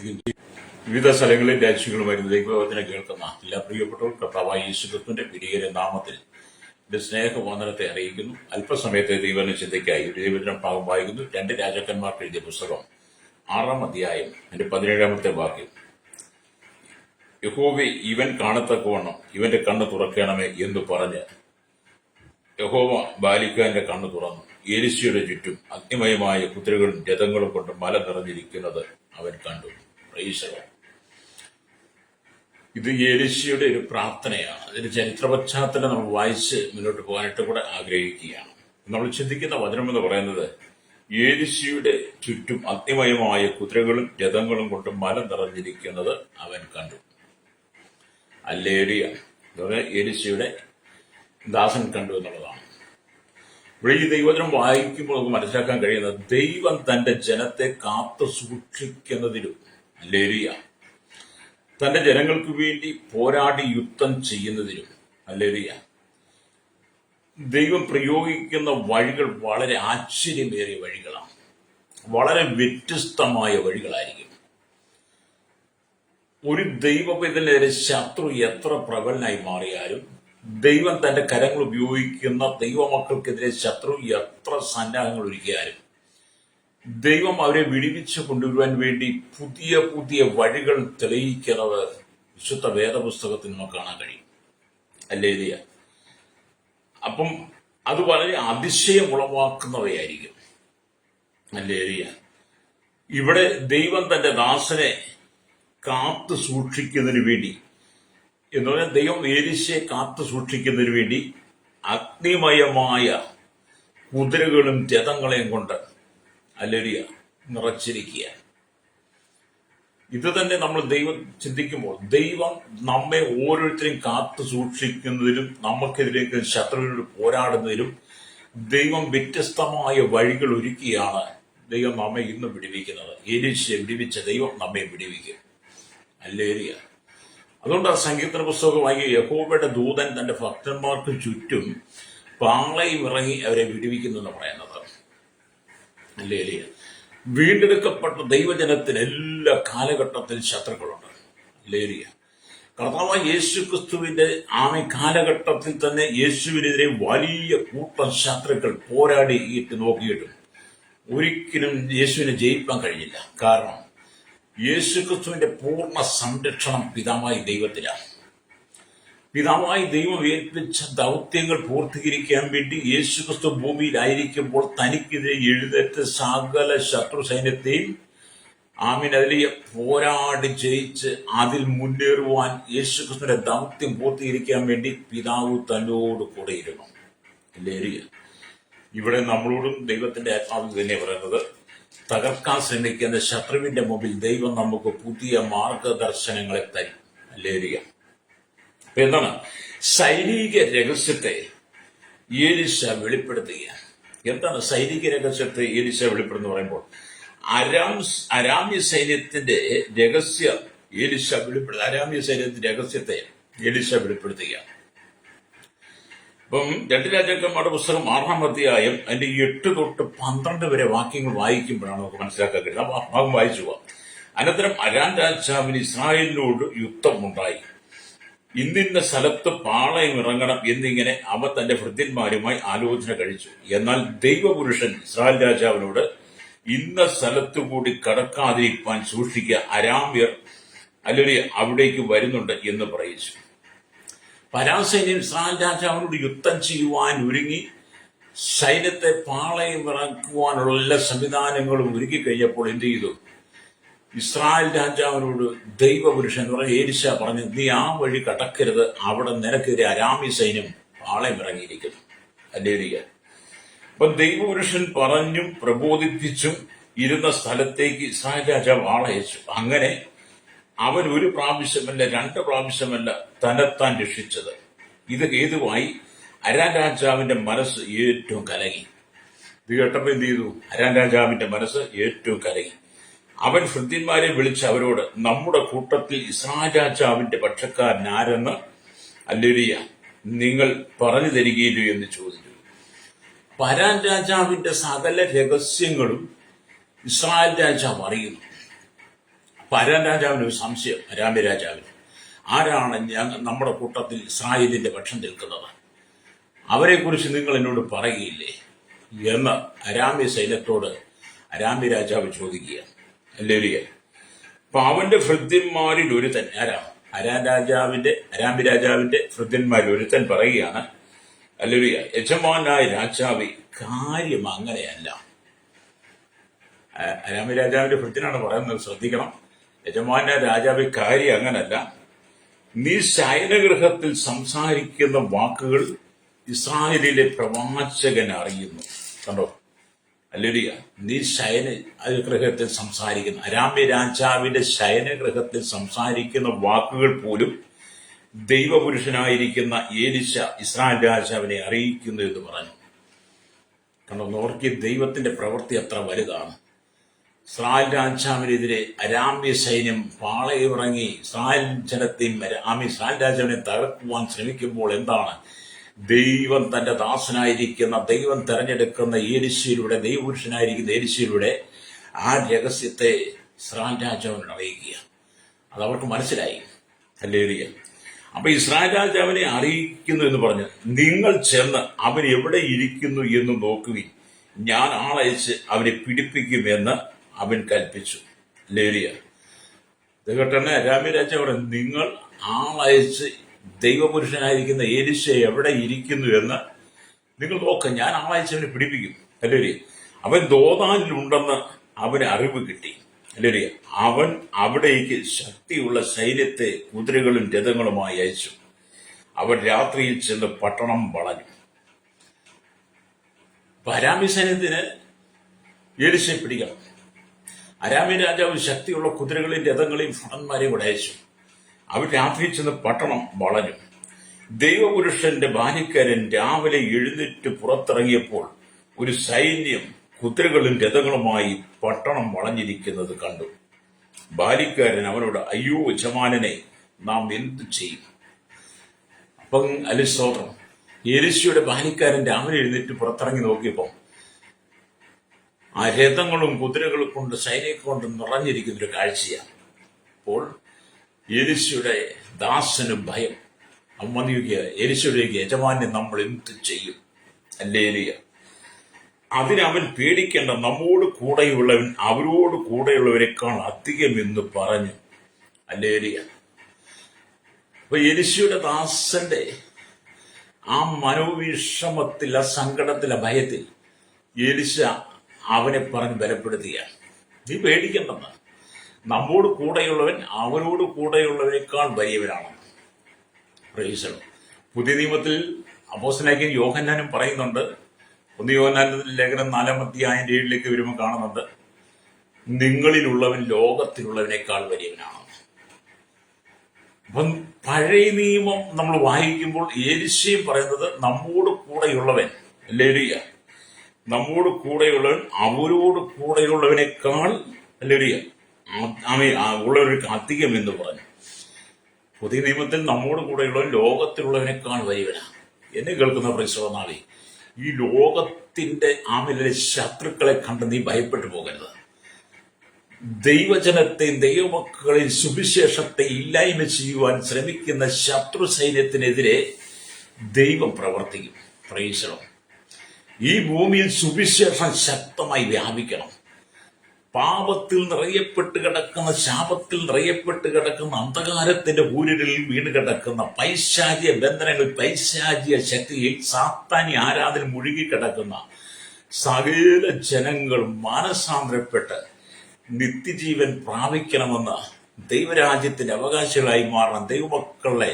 പ്രാർത്ഥിക്കുന്നു. വിവിധ സ്ഥലങ്ങളിൽ രാജ്യങ്ങളുമായിരുന്നു ദൈവവചനം കേൾക്കുന്ന എല്ലാ പ്രിയപ്പെട്ടവർ കർത്താവായ യേശുക്രിസ്തുവിന്റെ വലിയ നാമത്തിൽ എന്റെ സ്നേഹവന്ദനത്തെ അറിയിക്കുന്നു. അല്പസമയത്തെ ദൈവവചന ചിന്തയ്ക്കായി ഒരു ദൈവവചനം ഭാഗം വായിക്കുന്നു. 2 രാജാക്കന്മാർക്ക് എഴുതിയ പുസ്തകം 6-ാം അധ്യായം അതിന്റെ 17-ാമത്തെ വാക്യം. യഹോവേ, ഇവൻ കാണത്തക്കവണ്ണം ഇവന്റെ കണ്ണ് തുറക്കണമേ എന്ന് പറഞ്ഞ് യഹോവ ബാലിക്കാന്റെ കണ്ണ് തുറന്നു. എലിശയുടെ ചുറ്റും അഗ്നിമയമായ കുതിരകളും രഥങ്ങളും കൊണ്ട് മല നിറഞ്ഞിരിക്കുന്നത് അവൻ കണ്ടു. Praise the Lord. ഇത് എലിശയുടെ ഒരു പ്രാർത്ഥനയാണ്. അതിന്റെ ചരിത്ര പശ്ചാത്തലം നമ്മൾ വായിച്ച് മുന്നോട്ട് പോകാനായിട്ട് കൂടെ ആഗ്രഹിക്കുകയാണ്. നമ്മൾ ചിന്തിക്കുന്ന വചനം എന്ന് പറയുന്നത് എലിശയുടെ ചുറ്റും അഗ്നിമയമായ കുതിരകളും രഥങ്ങളും കൊണ്ട് മല നിറഞ്ഞിരിക്കുന്നത് അവൻ കണ്ടു. ഹല്ലേലൂയ. എലിശയുടെ ദാസൻ കണ്ടു എന്നുള്ളതാണ്. ഇവിടെ ഈ ദൈവവചനം വായിക്കുമ്പോൾ നമുക്ക് മനസ്സിലാക്കാൻ കഴിയുന്നത് ദൈവം തന്റെ ജനത്തെ കാത്തു സൂക്ഷിക്കുന്നതിലും, ഹല്ലേലൂയ, തന്റെ ജനങ്ങൾക്ക് വേണ്ടി പോരാടി യുദ്ധം ചെയ്യുന്നതിലും, ഹല്ലേലൂയ, ദൈവം പ്രയോഗിക്കുന്ന വഴികൾ വളരെ ആശ്ചര്യമേറിയ വഴികളാണ്. വളരെ വ്യത്യസ്തമായ വഴികളായിരിക്കും. ഒരു ദൈവപൈതലിനെതിരെ ശത്രു എത്ര പ്രബലനായി മാറിയാലും ദൈവം തന്റെ കരങ്ങൾ ഉപയോഗിക്കുന്ന ദൈവമക്കൾക്കെതിരെ ശത്രു എത്ര സന്നാഹങ്ങൾ ഒരുക്കിയാലും ദൈവം അവരെ വിടുവിച്ചു കൊണ്ടുവരുവാൻ വേണ്ടി പുതിയ പുതിയ വഴികൾ തെളിയിക്കുന്നത് വിശുദ്ധ വേദപുസ്തകത്തിൽ നമുക്ക് കാണാൻ കഴിയും. ഹല്ലേലൂയ. അപ്പം അത് വളരെ അതിശയം ഉളവാക്കുന്നവയായിരിക്കും. ഹല്ലേലൂയ. ഇവിടെ ദൈവം തന്റെ ദാസനെ കാത്തു സൂക്ഷിക്കുന്നതിന് വേണ്ടി എന്ന് പറഞ്ഞാൽ ദൈവം എലീശയെ കാത്തു സൂക്ഷിക്കുന്നതിന് വേണ്ടി അഗ്നിമയമായ കുതിരകളും രഥങ്ങളെയും കൊണ്ട്, ഹല്ലേലൂയ, നിറച്ചിരിക്കുക. ഇത് തന്നെ നമ്മൾ ദൈവം ചിന്തിക്കുമ്പോൾ ദൈവം നമ്മെ ഓരോരുത്തരെയും കാത്തു സൂക്ഷിക്കുന്നതിലും നമുക്കെതിരേക്ക് ശത്രുവിനോട് പോരാടുന്നതിലും ദൈവം വ്യത്യസ്തമായ വഴികൾ ഒരുക്കിയാണ് ദൈവം നമ്മെ ഇന്ന് വിടുവിക്കുന്നത്. എലീശയെ വിടുവിച്ച ദൈവം നമ്മെ വിടുവിക്കും. ഹല്ലേലൂയ. അതുകൊണ്ട് ആ സങ്കീർത്തന പുസ്തകമായി യഹോവയുടെ ദൂതൻ തന്റെ ഭക്തന്മാർക്ക് ചുറ്റും പാളയം ഇറങ്ങി അവരെ വിടുവിക്കുന്നു എന്ന് പറയുന്നത്. ഹല്ലേലൂയ. വീണ്ടെടുക്കപ്പെട്ട ദൈവജനത്തിന് എല്ലാ കാലഘട്ടത്തിലും ശത്രുക്കളുണ്ട്. ഹല്ലേലൂയ. കർത്താവായ യേശുക്രിസ്തുവിന്റെ കാലഘട്ടത്തിൽ തന്നെ യേശുവിനെതിരെ വലിയ കൂട്ടം ശത്രുക്കൾ പോരാടി നോക്കിയിട്ടും ഒരിക്കലും യേശുവിനെ ജയിക്കാൻ കഴിഞ്ഞില്ല. കാരണം യേശുക്രിസ്തുവിന്റെ പൂർണ്ണ സംരക്ഷണം പിതാവായ ദൈവത്തിലാണ്. പിതാവായി ദൈവം ഏൽപ്പിച്ച ദൗത്യങ്ങൾ പൂർത്തീകരിക്കാൻ വേണ്ടി യേശുക്രിസ്തു ഭൂമിയിലായിരിക്കുമ്പോൾ തനിക്കെതിരെ എഴുന്നേറ്റ സകല ശത്രു സൈന്യത്തെയും അതിലെ പോരാടി ജയിച്ച് അതിൽ മുന്നേറുവാൻ യേശുക്രിസ്തുവിന്റെ ദൗത്യം പൂർത്തീകരിക്കാൻ വേണ്ടി പിതാവ് തന്നോട് കൂടെ ഇരുന്നു. ഹല്ലേലൂയ. ഇവിടെ നമ്മളോടും ദൈവത്തിന്റെ ആത്മാവ് തന്നെ പറയുന്നത് തകർക്കാൻ ശ്രമിക്കുന്ന ശത്രുവിന്റെ മുമ്പിൽ ദൈവം നമുക്ക് പുതിയ മാർഗദർശനങ്ങളെ തരും. ഹല്ലേലൂയ. അപ്പൊ എന്താണ് സൈനിക രഹസ്യത്തെ എലീശ വെളിപ്പെടുത്തുക? എന്താണ് സൈനിക രഹസ്യത്തെ എലീശ വെളിപ്പെടുന്നു പറയുമ്പോൾ അരാമ്യ സൈന്യത്തിന്റെ രഹസ്യം എലീശ വെളിപ്പെടുത്തുക. അരാമ്യ സൈന്യത്തിന്റെ രഹസ്യത്തെ എലീശ വെളിപ്പെടുത്തുക. അപ്പം 2 രാജാക്കന്മാരുടെ പുസ്തകം 6-ാം അധ്യായം അതിന്റെ 8 തൊട്ട് 12 വരെ വാക്യങ്ങൾ വായിക്കുമ്പോഴാണ് നമുക്ക് മനസ്സിലാക്കാൻ കഴിയുന്നത്. ആ ഭാഗം വായിച്ചു പോവാം. അനന്തരം അരാം രാജാവിന് ഇസ്രായേലിനോട് യുദ്ധമുണ്ടായി. ഇന്നിന്ന സ്ഥലത്ത് പാളയം ഇറങ്ങണം എന്നിങ്ങനെ അവ തന്റെ ഭൃത്യന്മാരുമായി ആലോചന കഴിച്ചു. എന്നാൽ ദൈവപുരുഷൻ ഇസ്രായേൽ രാജാവിനോട് ഇന്ന സ്ഥലത്തു കൂടി കടക്കാതിരിക്കാൻ സൂക്ഷിക്കുക, അരാമ്യർ അല്ലെങ്കിൽ അവിടേക്ക് വരുന്നുണ്ട് എന്ന് പറയിച്ചു. പരാസൈന്യം ഇസ്രായേൽ രാജാവിനോട് യുദ്ധം ചെയ്യുവാൻ ഒരുങ്ങി സൈന്യത്തെ പാളയം ഇറക്കുവാനുള്ള എല്ലാ സംവിധാനങ്ങളും ഒരുക്കി കഴിഞ്ഞപ്പോൾ എന്ത് ചെയ്തു? ഇസ്രായേൽ രാജാവിനോട് ദൈവപുരുഷൻ എലീശ പറഞ്ഞു, നീ ആ വഴി കടക്കരുത്, അവിടെ നിനക്കെതിരെ അരാമ്യ സൈന്യം പാളയം ഇറങ്ങിയിരിക്കുന്നു. ഹല്ലേലൂയ. അപ്പൊ ദൈവപുരുഷൻ പറഞ്ഞും പ്രബോധിപ്പിച്ചും ഇരുന്ന സ്ഥലത്തേക്ക് ഇസ്രായേൽ രാജാവ് ആളയച്ചു. അങ്ങനെ അവൻ 1 പ്രാവശ്യമല്ല 2 പ്രാവശ്യമല്ല തന്നെത്താൻ രക്ഷിച്ചത്. ഇത് ഹേതുവായി അരാം രാജാവിന്റെ മനസ്സ് ഏറ്റവും കലങ്ങി. ഇത് കേട്ടപ്പോ എന്ത് ചെയ്തു? അരാം രാജാവിന്റെ മനസ്സ് ഏറ്റവും കലങ്ങി. അവൻ ഭൃത്യന്മാരെ വിളിച്ച് അവരോട്, നമ്മുടെ കൂട്ടത്തിൽ ഇസ്രായേൽ രാജാവിന്റെ പക്ഷക്കാരൻ ആരെന്ന്, ഹല്ലേലൂയ, നിങ്ങൾ പറഞ്ഞു തരികയില്ലോ എന്ന് ചോദിച്ചു. അരാം രാജാവിന്റെ സകല രഹസ്യങ്ങളും ഇസ്രായേൽ രാജാവ് അറിയുന്നു. അരാം രാജാവിന് ഒരു സംശയം. അരാമ്യ രാജാവിന് ആരാണ് നമ്മുടെ കൂട്ടത്തിൽ ഇസ്രായേലിന്റെ പക്ഷം നിൽക്കുന്നത്, അവരെക്കുറിച്ച് നിങ്ങൾ എന്നോട് പറയുകയില്ലേ എന്ന് അരാമ്യ സൈന്യത്തോട് അരാമ്യ രാജാവ് ചോദിക്കുക. ഹല്ലേലൂയ. അപ്പൊ അവന്റെ ഭൃത്യന്മാരിൽ ഒരുത്തൻ ആരാണ്? അരാമ്യ രാജാവിന്റെ ഭൃത്യന്മാരിൽ ഒരുത്തൻ പറയുകയാണ്, ഹല്ലേലൂയ, യജമാനായ രാജാവേ, കാര്യം അങ്ങനെയല്ല. അരാമ്യ രാജാവിന്റെ ഭൃത്യനാണ് പറയുന്നത്, ശ്രദ്ധിക്കണം. യജമാനായ രാജാവേ, കാര്യം അങ്ങനല്ല. നീ ശയനഗൃഹത്തിൽ സംസാരിക്കുന്ന വാക്കുകൾ ഇസ്രായേലിലെ പ്രവാചകൻ അറിയുന്നു. കണ്ടോ? ഹല്ലേലൂയ. നീ ശയനഗൃഹത്തിൽ സംസാരിക്കുന്ന, അരാമ്യ രാജാവിന്റെ ശയനഗൃഹത്തിൽ സംസാരിക്കുന്ന വാക്കുകൾ പോലും ദൈവപുരുഷനായിരിക്കുന്ന ഏലീശ ഇസ്രായേൽ രാജാവിനെ അറിയിക്കുന്നു എന്ന് പറഞ്ഞു. കണ്ടോ? നോർക്കി ദൈവത്തിന്റെ പ്രവൃത്തി അത്ര വലുതാണ്. ഇസ്രായേൽ രാജാവിനെതിരെ അരാമ്യ സൈന്യം പാളയമിറങ്ങി ഇസ്രായേൽ ജനത്തെയും ഇസ്രായേൽ രാജാവിനെ തകർക്കുവാൻ ശ്രമിക്കുമ്പോൾ എന്താണ്? ദൈവം തന്റെ ദാസനായിരിക്കുന്ന, ദൈവം തെരഞ്ഞെടുക്കുന്ന ഏലീശയിലൂടെ, ദൈവപുരുഷനായിരിക്കുന്ന ഏലീശയിലൂടെ ആ രഹസ്യത്തെ ഇസ്രായേൽ രാജാവിനെ അറിയിക്കുക. അതവർക്ക് മനസ്സിലായി. ഹല്ലേലൂയ. അപ്പൊ ഇസ്രായേൽ രാജാവിനെ അറിയിക്കുന്നു എന്ന് പറഞ്ഞ്, നിങ്ങൾ ചെന്ന് അവൻ എവിടെ ഇരിക്കുന്നു എന്ന് നോക്കുവിൻ, ഞാൻ ആളയച്ച് അവനെ പിടിപ്പിക്കുമെന്ന് അവൻ കൽപ്പിച്ചു. ഹല്ലേലൂയ. ഇത് കേട്ടന്നെ അരാമ്യ രാജാവ്, നിങ്ങൾ ആളയച്ച് ദൈവപുരുഷനായിരിക്കുന്ന ഏലീശ എവിടെ ഇരിക്കുന്നു എന്ന് നിങ്ങൾ നോക്ക, ഞാൻ ആളയച്ചവനെ പിടിപ്പിക്കും. ഹല്ലേലൂയ. അവൻ ദോതാനിലുണ്ടെന്ന് അവന് അറിവ് കിട്ടി. ഹല്ലേലൂയ. അവൻ അവിടേക്ക് ശക്തിയുള്ള സൈന്യത്തെ കുതിരകളും രഥങ്ങളുമായി അയച്ചു. അവൻ രാത്രിയിൽ ചെന്ന് പട്ടണം വളഞ്ഞു. അപ്പൊ അരാമ്യ സൈന്യത്തിന് ഏലീശയെ പിടിക്കണം. അരാമ്യ രാജാവ് ശക്തിയുള്ള കുതിരകളെയും രഥങ്ങളെയും ഭടന്മാരെയും കൂടെ അയച്ചു. അവർ രാത്രിയിൽ ചെന്ന് പട്ടണം വളഞ്ഞു. ദൈവപുരുഷന്റെ ബാല്യക്കാരൻ രാവിലെ എഴുന്നേറ്റ് പുറത്തിറങ്ങിയപ്പോൾ ഒരു സൈന്യം കുതിരകളും രഥങ്ങളുമായി പട്ടണം വളഞ്ഞിരിക്കുന്നത് കണ്ടു. ബാല്യക്കാരൻ അവനോട്, അയ്യോ യജമാനനെ, നാം എന്തു ചെയ്യും? അപ്പം അലിസ്തോത്രം, ഏലീശയുടെ ബാല്യക്കാരൻ രാവിലെ എഴുന്നേറ്റ് പുറത്തിറങ്ങി നോക്കിയപ്പോൾ ആ രഥങ്ങളും കുതിരകൾ കൊണ്ട്, സൈന്യം കൊണ്ട് നിറഞ്ഞിരിക്കുന്ന ഒരു കാഴ്ചയാണ്. അപ്പോൾ ഏലീശയുടെ ദാസന് ഭയം. അവൻ വന്നു ചോദിക്കുക, ഏലീശയുടെ യജമാനെ, നമ്മൾ എന്ത് ചെയ്യും? ഹല്ലേലൂയ. അതിനവൻ പേടിക്കേണ്ട, നമ്മോട് കൂടെയുള്ളവൻ അവരോട് കൂടെയുള്ളവരെക്കാൾ അധികം എന്ന് പറഞ്ഞു. ഹല്ലേലൂയ. അപ്പൊ ഏലീശയുടെ ദാസന്റെ ആ മനോവിഷമത്തിൽ, ആ സങ്കടത്തിൽ, ആ ഭയത്തിൽ ഏലീശ അവനെ പറഞ്ഞ് ബലപ്പെടുത്തുകയാണ്. നീ പേടിക്കണ്ടെന്ന്, നമ്മോട് കൂടെയുള്ളവൻ അവരോട് കൂടെയുള്ളവരെക്കാൾ വലിയവനാണ്. പ്രൈസ്. പുതിയ നിയമത്തിൽ അപ്പോസ്തലനായ യോഹന്നാനും പറയുന്നുണ്ട്. 1 യോഹന്നാൻ ലേഖനം 4-7 വരുമ്പോൾ കാണുന്നുണ്ട്, നിങ്ങളിലുള്ളവൻ ലോകത്തിലുള്ളവനേക്കാൾ വലിയവനാണ്. അപ്പം പഴയ നിയമം നമ്മൾ വായിക്കുമ്പോൾ ഏലീശയും പറയുന്നത് നമ്മോട് കൂടെയുള്ളവൻ, ഹല്ലേലൂയ, നമ്മോട് കൂടെയുള്ളവൻ അവരോട് കൂടെയുള്ളവനേക്കാൾ, ഹല്ലേലൂയ, ഉള്ളവർക്ക് അധികം എന്ന് പറഞ്ഞു. പുതിയ നിയമത്തിൽ നമ്മോട് കൂടെയുള്ളവൻ ലോകത്തിലുള്ളവനേക്കാൾ വലിയവനാണ്. എന്നെ കേൾക്കുന്ന പരിശ്രമനാളി, ഈ ലോകത്തിന്റെ ആമിലെ ശത്രുക്കളെ കണ്ട് നീ ഭയപ്പെട്ടു പോകരുത്. ദൈവജനത്തെയും ദൈവമക്കളെയും സുവിശേഷത്തെ ഇല്ലായ്മ ചെയ്യുവാൻ ശ്രമിക്കുന്ന ശത്രു സൈന്യത്തിനെതിരെ ദൈവം പ്രവർത്തിക്കും. പ്രൈസ്. ഈ ഭൂമിയിൽ സുവിശേഷം ശക്തമായി വ്യാപിക്കണം. പാപത്തിൽ നിറയപ്പെട്ട് കിടക്കുന്ന, ശാപത്തിൽ നിറയപ്പെട്ട് കിടക്കുന്ന, അന്ധകാരത്തിന്റെ ഊരുകളിൽ വീണ് കിടക്കുന്ന, പൈശാചിക ബന്ധനങ്ങൾ, പൈശാചിക ശക്തിയിൽ, സാത്താനി ആരാധന മുഴുകിക്കിടക്കുന്ന സകല ജനങ്ങൾ മാനസാന്തരപ്പെട്ട് നിത്യജീവൻ പ്രാപിക്കണമെന്ന്, ദൈവരാജ്യത്തിന്റെ അവകാശികളായി മാറണം. ദൈവമക്കളുടെ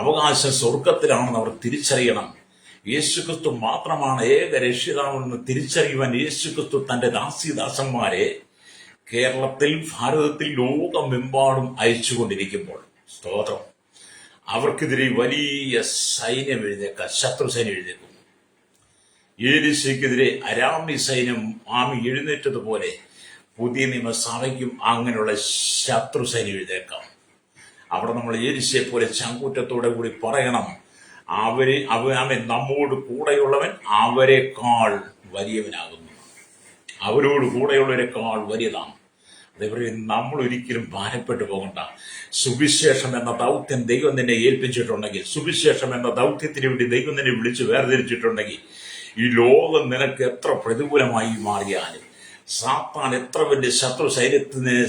അവകാശം സ്വർഗത്തിലാണെന്ന് അവർ തിരിച്ചറിയണം. യേശുക്രിസ്തു മാത്രമാണ് ഏക രക്ഷിതാവെന്ന് തിരിച്ചറിയുവാൻ യേശുക്രിസ്തു തന്റെ ദാസിദാസന്മാരെ കേരളത്തിൽ, ഭാരതത്തിൽ, ലോകമെമ്പാടും അയച്ചുകൊണ്ടിരിക്കുമ്പോൾ, സ്തോത്രം, അവർക്കെതിരെ വലിയ സൈന്യം എഴുന്നേക്കാം, ശത്രു സൈന്യം എഴുന്നേക്കും. ഏലീശയ്ക്കെതിരെ അരാമ്യ സൈന്യം എഴുന്നേറ്റതുപോലെ പുതിയ നിയമസഭയ്ക്കും അങ്ങനെയുള്ള ശത്രു സൈന്യം എഴുന്നേക്കാം. അവിടെ നമ്മൾ ഏലീശയെ പോലെ ചങ്കൂറ്റത്തോടെ കൂടി പറയണം, അവൻ നമ്മോട് കൂടെയുള്ളവൻ അവരെക്കാൾ വലിയവനാകുന്നു, അവരോട് കൂടെയുള്ളവരെക്കാൾ വലിയതാണ്. അതേപോലെ നമ്മൾ ഒരിക്കലും ഭാരപ്പെട്ടു പോകണ്ട. സുവിശേഷം എന്ന ദൗത്യം ദൈവം നിന്നെ ഏൽപ്പിച്ചിട്ടുണ്ടെങ്കിൽ, സുവിശേഷം എന്ന ദൗത്യത്തിന് വേണ്ടി ദൈവം നിന്നെ വിളിച്ച് വേർതിരിച്ചിട്ടുണ്ടെങ്കിൽ, ഈ ലോകം നിനക്ക് എത്ര പ്രതികൂലമായി മാറിയാലും, സാത്താൻ എത്ര വലിയ ശത്രു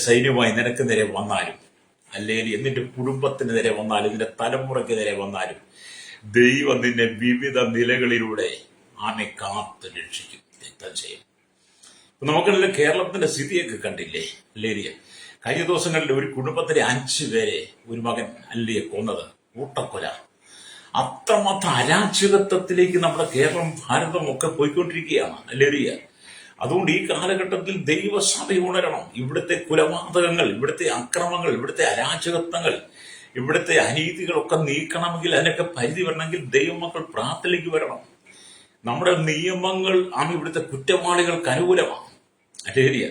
സൈന്യമായി നിനക്ക് നേരെ വന്നാലും, അല്ലെങ്കിൽ നിന്റെ കുടുംബത്തിന് നേരെ വന്നാലും, നിന്റെ തലമുറയ്ക്ക് നേരെ വന്നാലും, ദൈവം നിന്നെ വിവിധ നിലകളിലൂടെ ആമെ കാത്ത് രക്ഷിക്കും, രക്തം ചെയ്യും. നമുക്കല്ല കേരളത്തിന്റെ സ്ഥിതിയൊക്കെ കണ്ടില്ലേ? അല്ലേരിയ കഴിഞ്ഞ ദിവസങ്ങളിൽ ഒരു കുടുംബത്തിലെ 5 പേരെ ഒരു മകൻ അല്ലിയെ കൊന്നത്, കൂട്ടക്കൊല. അത്രമാത്രം അരാജകത്വത്തിലേക്ക് നമ്മുടെ കേരളം, ഭാരതം ഒക്കെ പോയിക്കൊണ്ടിരിക്കുകയാണ്. അല്ലേരിയ അതുകൊണ്ട് ഈ കാലഘട്ടത്തിൽ ദൈവസഭ ഉണരണം. ഇവിടുത്തെ കുലപാതകങ്ങൾ, ഇവിടുത്തെ അക്രമങ്ങൾ, ഇവിടുത്തെ അരാജകത്വങ്ങൾ, ഇവിടുത്തെ അനീതികളൊക്കെ നീക്കണമെങ്കിൽ, അതിനൊക്കെ പരിധി വരണമെങ്കിൽ ദൈവമക്കൾ പ്രാർത്ഥനയിലേക്ക് വരണം. നമ്മുടെ നിയമങ്ങൾ ഇവിടുത്തെ കുറ്റവാളികൾക്ക് അനുകൂലമാണ്. അല്ലേരിയ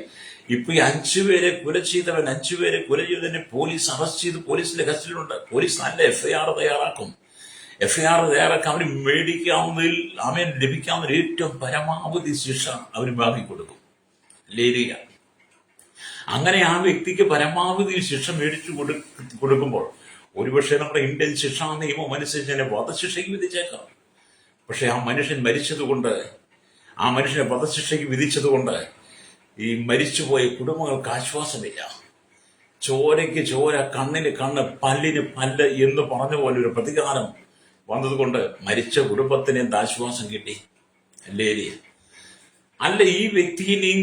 ഇപ്പൊ ഈ 5 പേരെ കൊല ചെയ്തവൻ, 5 പേരെ കൊല ചെയ്തതിനെ പോലീസ് അറസ്റ്റ് ചെയ്ത് പോലീസിന്റെ കസ്റ്റഡിയിലുണ്ട്. പോലീസ് നല്ല FIR തയ്യാറാക്കും. FIR തയ്യാറാക്കി അവന് മേടിക്കാവുന്നതിൽ ലഭിക്കാവുന്ന ഏറ്റവും പരമാവധി ശിക്ഷ അവന് വാങ്ങിക്കൊടുക്കും. ലേരിയ അങ്ങനെ ആ വ്യക്തിക്ക് പരമാവധി ശിക്ഷ മേടിച്ചു കൊടുക്കുമ്പോൾ ഒരുപക്ഷെ നമ്മുടെ ഇന്ത്യൻ ശിക്ഷാ നിയമം അനുസരിച്ച് തന്നെ വധശിക്ഷയ്ക്ക് വിധിച്ചേക്കാം. പക്ഷെ ആ മനുഷ്യൻ മരിച്ചതുകൊണ്ട്, ആ മനുഷ്യനെ വധശിക്ഷയ്ക്ക് വിധിച്ചതുകൊണ്ട് ഈ മരിച്ചുപോയ കുടുംബങ്ങൾക്ക് ആശ്വാസമില്ല. ചോരയ്ക്ക് ചോര, കണ്ണിന് കണ്ണ്, പല്ലിന് പല്ല് എന്ന് പറഞ്ഞ പോലെ ഒരു പ്രതികാരം വന്നതുകൊണ്ട് മരിച്ച കുടുംബത്തിന് എന്ത് ആശ്വാസം കിട്ടി? അല്ല ഈ വ്യക്തിയെയും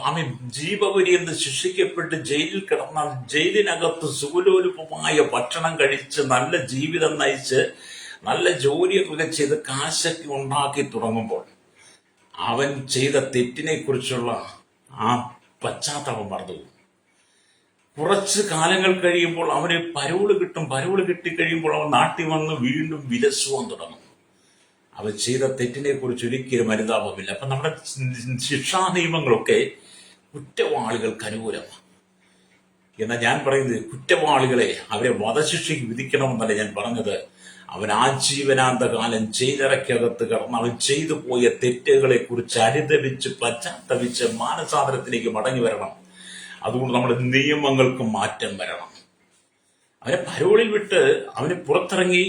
അവൻ ജീവപര്യന്തം ശിക്ഷിക്കപ്പെട്ട് ജയിലിൽ കിടന്നാൽ, ജയിലിനകത്ത് സുഖലോലുപമായ ഭക്ഷണം കഴിച്ച് നല്ല ജീവിതം നയിച്ച് നല്ല ജോലിയൊക്കെ ചെയ്ത് കാശൊക്കെ ഉണ്ടാക്കി തുടങ്ങുമ്പോൾ അവൻ ചെയ്ത തെറ്റിനെ കുറിച്ചുള്ള ആ പശ്ചാത്തലം മറന്നു. കുറച്ച് കാലങ്ങൾ കഴിയുമ്പോൾ അവന് പരോള് കിട്ടും. പരോള് കിട്ടിക്കഴിയുമ്പോൾ അവൻ നാട്ടിൽ വന്ന് വീണ്ടും വിലസുവാൻ തുടങ്ങും. അവൻ ചെയ്ത തെറ്റിനെ കുറിച്ച് ഒരിക്കലും അനുതാപമില്ല. അപ്പൊ നമ്മുടെ ശിക്ഷാ നിയമങ്ങളൊക്കെ കുറ്റവാളികൾക്ക് അനുകൂലമാണ്. എന്നാൽ ഞാൻ പറയുന്നത് കുറ്റവാളികളെ അവരെ വധശിക്ഷയ്ക്ക് വിധിക്കണമെന്നല്ല ഞാൻ പറഞ്ഞത്. അവൻ ആജീവനാന്തകാലം ജയിലറയ്ക്കകത്ത് കിടന്ന് അവൻ ചെയ്തു പോയ തെറ്റുകളെ കുറിച്ച് അനുദപിച്ച് പശ്ചാത്തപിച്ച് മാനസാന്തരത്തിലേക്ക് മടങ്ങി വരണം. അതുകൊണ്ട് നമ്മുടെ നിയമങ്ങൾക്ക് മാറ്റം വരണം. അവനെ പരോളിൽ വിട്ട് അവന് പുറത്തിറങ്ങി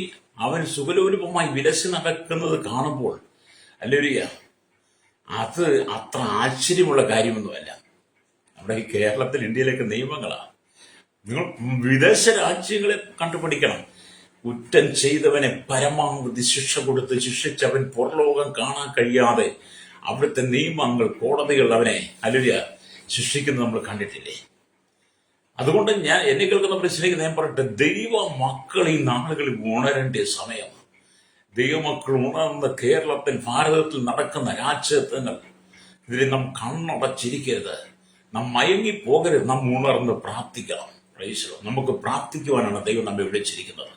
അവൻ സുഖലോലുപമായി വിലസി നടക്കുന്നത് കാണുമ്പോൾ അല്ലേരിയ അത് അത്ര ആശ്ചര്യമുള്ള കാര്യമൊന്നുമല്ല. നമ്മുടെ ഈ കേരളത്തിൽ, ഇന്ത്യയിലേക്ക് നിയമങ്ങളാണ്. നിങ്ങൾ വിദേശ രാജ്യങ്ങളെ കണ്ടുപിടിക്കണം. കുറ്റം ചെയ്തവനെ പരമാവധി ശിക്ഷ കൊടുത്ത് ശിക്ഷിച്ചവൻ പുറലോകം കാണാൻ കഴിയാതെ അവിടുത്തെ നിയമങ്ങൾ, കോടതികൾ അവനെ അല്ലേരിയ ശിക്ഷിക്കുന്നത് നമ്മൾ കണ്ടിട്ടില്ലേ? അതുകൊണ്ട് എന്നെ കേൾക്കുന്ന പ്രശ്നത്തിലേക്ക് ഞാൻ പറയട്ടെ, ദൈവ മക്കൾ ഈ നാളുകളിൽ ഉണരേണ്ട സമയമാണ്. ദൈവമക്കൾ ഉണർന്ന കേരളത്തിൽ, ഭാരതത്തിൽ നടക്കുന്ന രാജ്യത്വങ്ങൾ ഇതിൽ നാം കണ്ണടച്ചിരിക്കരുത്, നാം മയങ്ങിപ്പോകരുത്. നാം ഉണർന്ന് പ്രാർത്ഥിക്കണം. നമുക്ക് പ്രാർത്ഥിക്കുവാനാണ് ദൈവം നമ്മെ വിളിച്ചിരിക്കുന്നത്.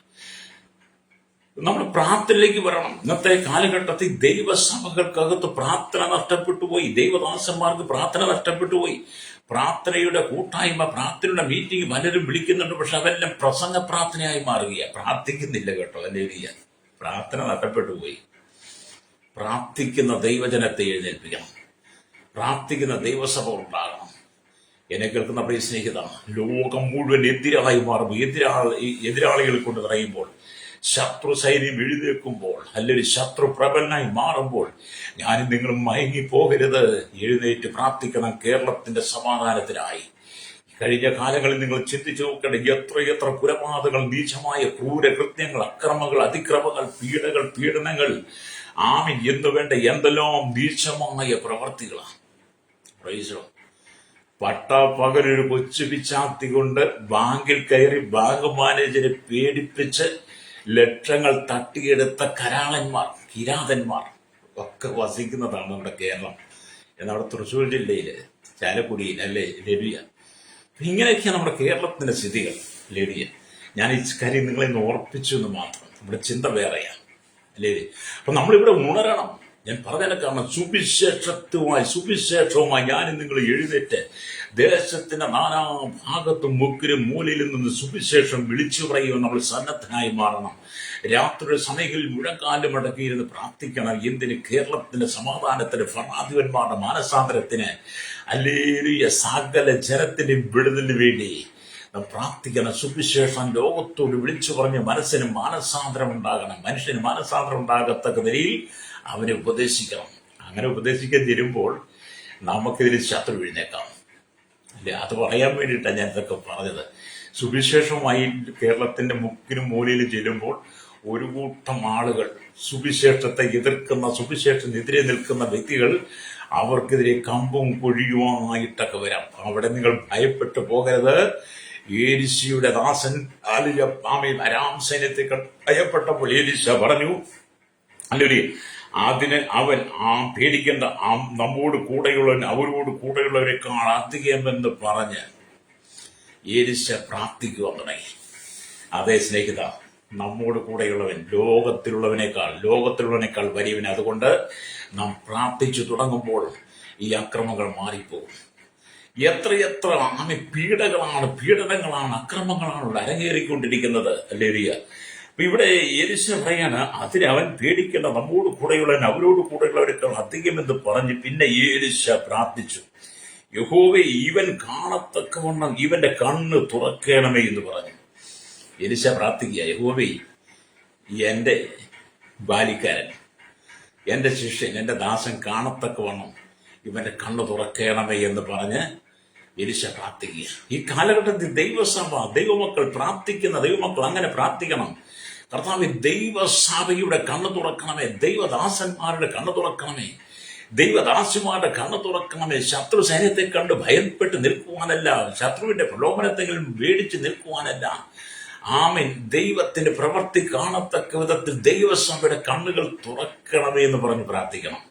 നമ്മൾ പ്രാർത്ഥനയിലേക്ക് വരണം. ഇന്നത്തെ കാലഘട്ടത്തിൽ ദൈവസഭകൾക്കകത്ത് പ്രാർത്ഥന നഷ്ടപ്പെട്ടുപോയി. ദൈവദാസന്മാർക്ക് പ്രാർത്ഥന നഷ്ടപ്പെട്ടുപോയി. പ്രാർത്ഥനയുടെ കൂട്ടായ്മ, പ്രാർത്ഥനയുടെ മീറ്റിംഗ് പലരും വിളിക്കുന്നുണ്ട്. പക്ഷെ അതെല്ലാം പ്രസംഗ പ്രാർത്ഥനയായി മാറുകയാണ്. പ്രാർത്ഥിക്കുന്നില്ല കേട്ടോ. അല്ലേ, പ്രാർത്ഥന നഷ്ടപ്പെട്ടു പോയി. പ്രാർത്ഥിക്കുന്ന ദൈവജനത്തെ എഴുന്നേൽപ്പിക്കണം. പ്രാർത്ഥിക്കുന്ന ദൈവസഭ ഉണ്ടാകണം. എന്നെ കേൾക്കുന്ന പ്രിയ സ്നേഹിത, ലോകം മുഴുവൻ എതിരായി മാറുമ്പോൾ, എതിരാളികൾ കൊണ്ട് നിറയുമ്പോൾ, ശത്രു സൈന്യം എഴുന്നേൽക്കുമ്പോൾ, അല്ലെങ്കിൽ ശത്രു പ്രബലനായി മാറുമ്പോൾ ഞാനും നിങ്ങളും മയങ്ങി പോകരുത്. എഴുന്നേറ്റ് പ്രാർത്ഥിക്കണം കേരളത്തിന്റെ സമാധാനത്തിനായി. കഴിഞ്ഞ കാലങ്ങളിൽ നിങ്ങൾ ചിന്തിച്ചു നോക്കേണ്ട എത്രയെത്ര കുലപാതകങ്ങൾ, നീചമായ ക്രൂരകൃത്യങ്ങൾ, അക്രമങ്ങൾ, അതിക്രമങ്ങൾ, പീഡനങ്ങൾ, എന്നുവേണ്ട എന്തെല്ലാം നീചമായ പ്രവർത്തികളാണ്. പട്ടാപ്പകലൊരു കൊച്ചു പിച്ചാത്തി കൊണ്ട് ബാങ്കിൽ കയറി ബാങ്ക് മാനേജരെ പേടിപ്പിച്ച് ലക്ഷങ്ങൾ തട്ടിയെടുത്ത കരാളന്മാർ, കിരാതന്മാർ ഒക്കെ വസിക്കുന്നതാണ് നമ്മുടെ കേരളം. എന്നവിടെ തൃശ്ശൂർ ജില്ലയില് ചാലക്കുടിയിൽ അല്ലേ ലഡ്വിയ. ഇങ്ങനെയൊക്കെയാണ് നമ്മുടെ കേരളത്തിന്റെ സ്ഥിതികൾ. ലഡ്വിയ ഞാൻ ഈ കാര്യം നിങ്ങളെ ഓർപ്പിച്ചു എന്ന് മാത്രം. നമ്മുടെ ചിന്ത വേറെയാണ് അല്ലേ. അപ്പൊ നമ്മളിവിടെ ഉണരണം. ഞാൻ പറഞ്ഞതിനെ കാരണം സുവിശേഷവുമായി ഞാനും നിങ്ങൾ എഴുന്നേറ്റ് ദേശത്തിന്റെ നാനാ ഭാഗത്തും മുക്കിലും മൂലയിൽ നിന്ന് സുവിശേഷം വിളിച്ചു പറയുവാൻ നമ്മൾ സന്നദ്ധനായി മാറണം. രാത്രിയുടെ സമയങ്ങളിൽ മുഴക്കാലം അടക്കിയിരുന്ന് പ്രാർത്ഥിക്കണം. എന്തിന്? കേരളത്തിന്റെ സമാധാനത്തിന്, ഭരണാധിപന്മാരുടെ മാനസാന്തരത്തിന്, ഹല്ലേലൂയ. സകല ജനത്തിന്റെ വിടുതലിന് വേണ്ടി നാം പ്രാർത്ഥിക്കണം. സുവിശേഷം ലോകത്തോട് വിളിച്ചു പറഞ്ഞ് മനസ്സിന് മാനസാന്തരം ഉണ്ടാകണം. മനുഷ്യന് മാനസാന്തരം ഉണ്ടാകത്തക്ക നിലയിൽ അവനെ ഉപദേശിക്കണം. അങ്ങനെ ഉപദേശിക്കാൻ തരുമ്പോൾ നമുക്കിതിൽ ശത്രു എഴുന്നേക്കാം. അല്ലെ, അത് പറയാൻ വേണ്ടിയിട്ടാണ് ഞാൻ ഇതൊക്കെ പറഞ്ഞത്. സുവിശേഷവുമായി കേരളത്തിന്റെ മുക്കിനും മൂലയിലും ചെല്ലുമ്പോൾ ഒരു കൂട്ടം ആളുകൾ, സുവിശേഷത്തെ എതിർക്കുന്ന, സുവിശേഷത്തിനെതിരെ നിൽക്കുന്ന വ്യക്തികൾ, അവർക്കെതിരെ കമ്പും കുഴിയുമായിട്ടൊക്കെ വരാം. അവിടെ നിങ്ങൾ ഭയപ്പെട്ടു പോകരുത്. ഏലിശയുടെ ദാസൻ അരാം സൈന്യത്തെ ഭയപ്പെട്ടപ്പോൾ ഏലിശ പറഞ്ഞു, അല്ലൊരു അതിന് അവൻ പേടിക്കേണ്ട, നമ്മോട് കൂടെയുള്ളവൻ അവരോട് കൂടെയുള്ളവരെക്കാൾ അധികമെന്ന് പറഞ്ഞ് ഏലിശ പ്രാർത്ഥിക്കുവാൻ തുടങ്ങി. അതേ സ്നേഹിത, നമ്മോട് കൂടെയുള്ളവൻ ലോകത്തിലുള്ളവനേക്കാൾ വലിയവൻ. അതുകൊണ്ട് നാം പ്രാർത്ഥിച്ചു തുടങ്ങുമ്പോൾ ഈ അക്രമങ്ങൾ മാറിപ്പോകും. എത്രയെത്ര പീഡനങ്ങളാണ് അക്രമങ്ങളാണ് അരങ്ങേറിക്കൊണ്ടിരിക്കുന്നത്. ഹല്ലേലൂയ. അപ്പൊ ഇവിടെ ഏലിശ പറയാണ്, അതിന് അവൻ പേടിക്കേണ്ട, നമ്മോട് കൂടെയുള്ളവൻ അവരോട് കൂടെയുള്ളവരെക്കാൾ അധികമെന്ന് പറഞ്ഞ് പിന്നെ ഏലിശ പ്രാർത്ഥിച്ചു, യഹോവേ ഇവൻ കാണത്തക്കവണ്ണം ഇവന്റെ കണ്ണ് തുറക്കണമേ എന്ന് പറഞ്ഞു. എലിശ പ്രാർത്ഥിക്കുക, യഹോവേ എന്റെ ബാലിക്കാരൻ, എന്റെ ശിഷ്യൻ, എന്റെ ദാസൻ കാണത്തക്കവണ്ണം ഇവന്റെ കണ്ണ് തുറക്കണമേ എന്ന് പറഞ്ഞ് എലിശ പ്രാർത്ഥിക്കുക. ഈ കാലഘട്ടത്തിൽ ദൈവമക്കൾ പ്രാർത്ഥിക്കുന്ന ദൈവമക്കൾ അങ്ങനെ പ്രാർത്ഥിക്കണം. കർത്താവേ, ദൈവസഭയുടെ കണ്ണ് തുറക്കണമേ, ദൈവദാസന്മാരുടെ കണ്ണ് തുറക്കണമേ, ദൈവദാസിമാരുടെ കണ്ണ് തുറക്കണമേ. ശത്രു സൈന്യത്തെ കണ്ട് ഭയപ്പെട്ട് നിൽക്കുവാനല്ല, ശത്രുവിന്റെ പ്രലോഭനത്തെങ്കിലും പേടിച്ച് നിൽക്കുവാനല്ല. ആമേൻ. ദൈവത്തിന്റെ പ്രവൃത്തി കാണത്തക്ക വിധത്തിൽ ദൈവസഭയുടെ കണ്ണുകൾ തുറക്കണമേ എന്ന് പറഞ്ഞ് പ്രാർത്ഥിക്കണം.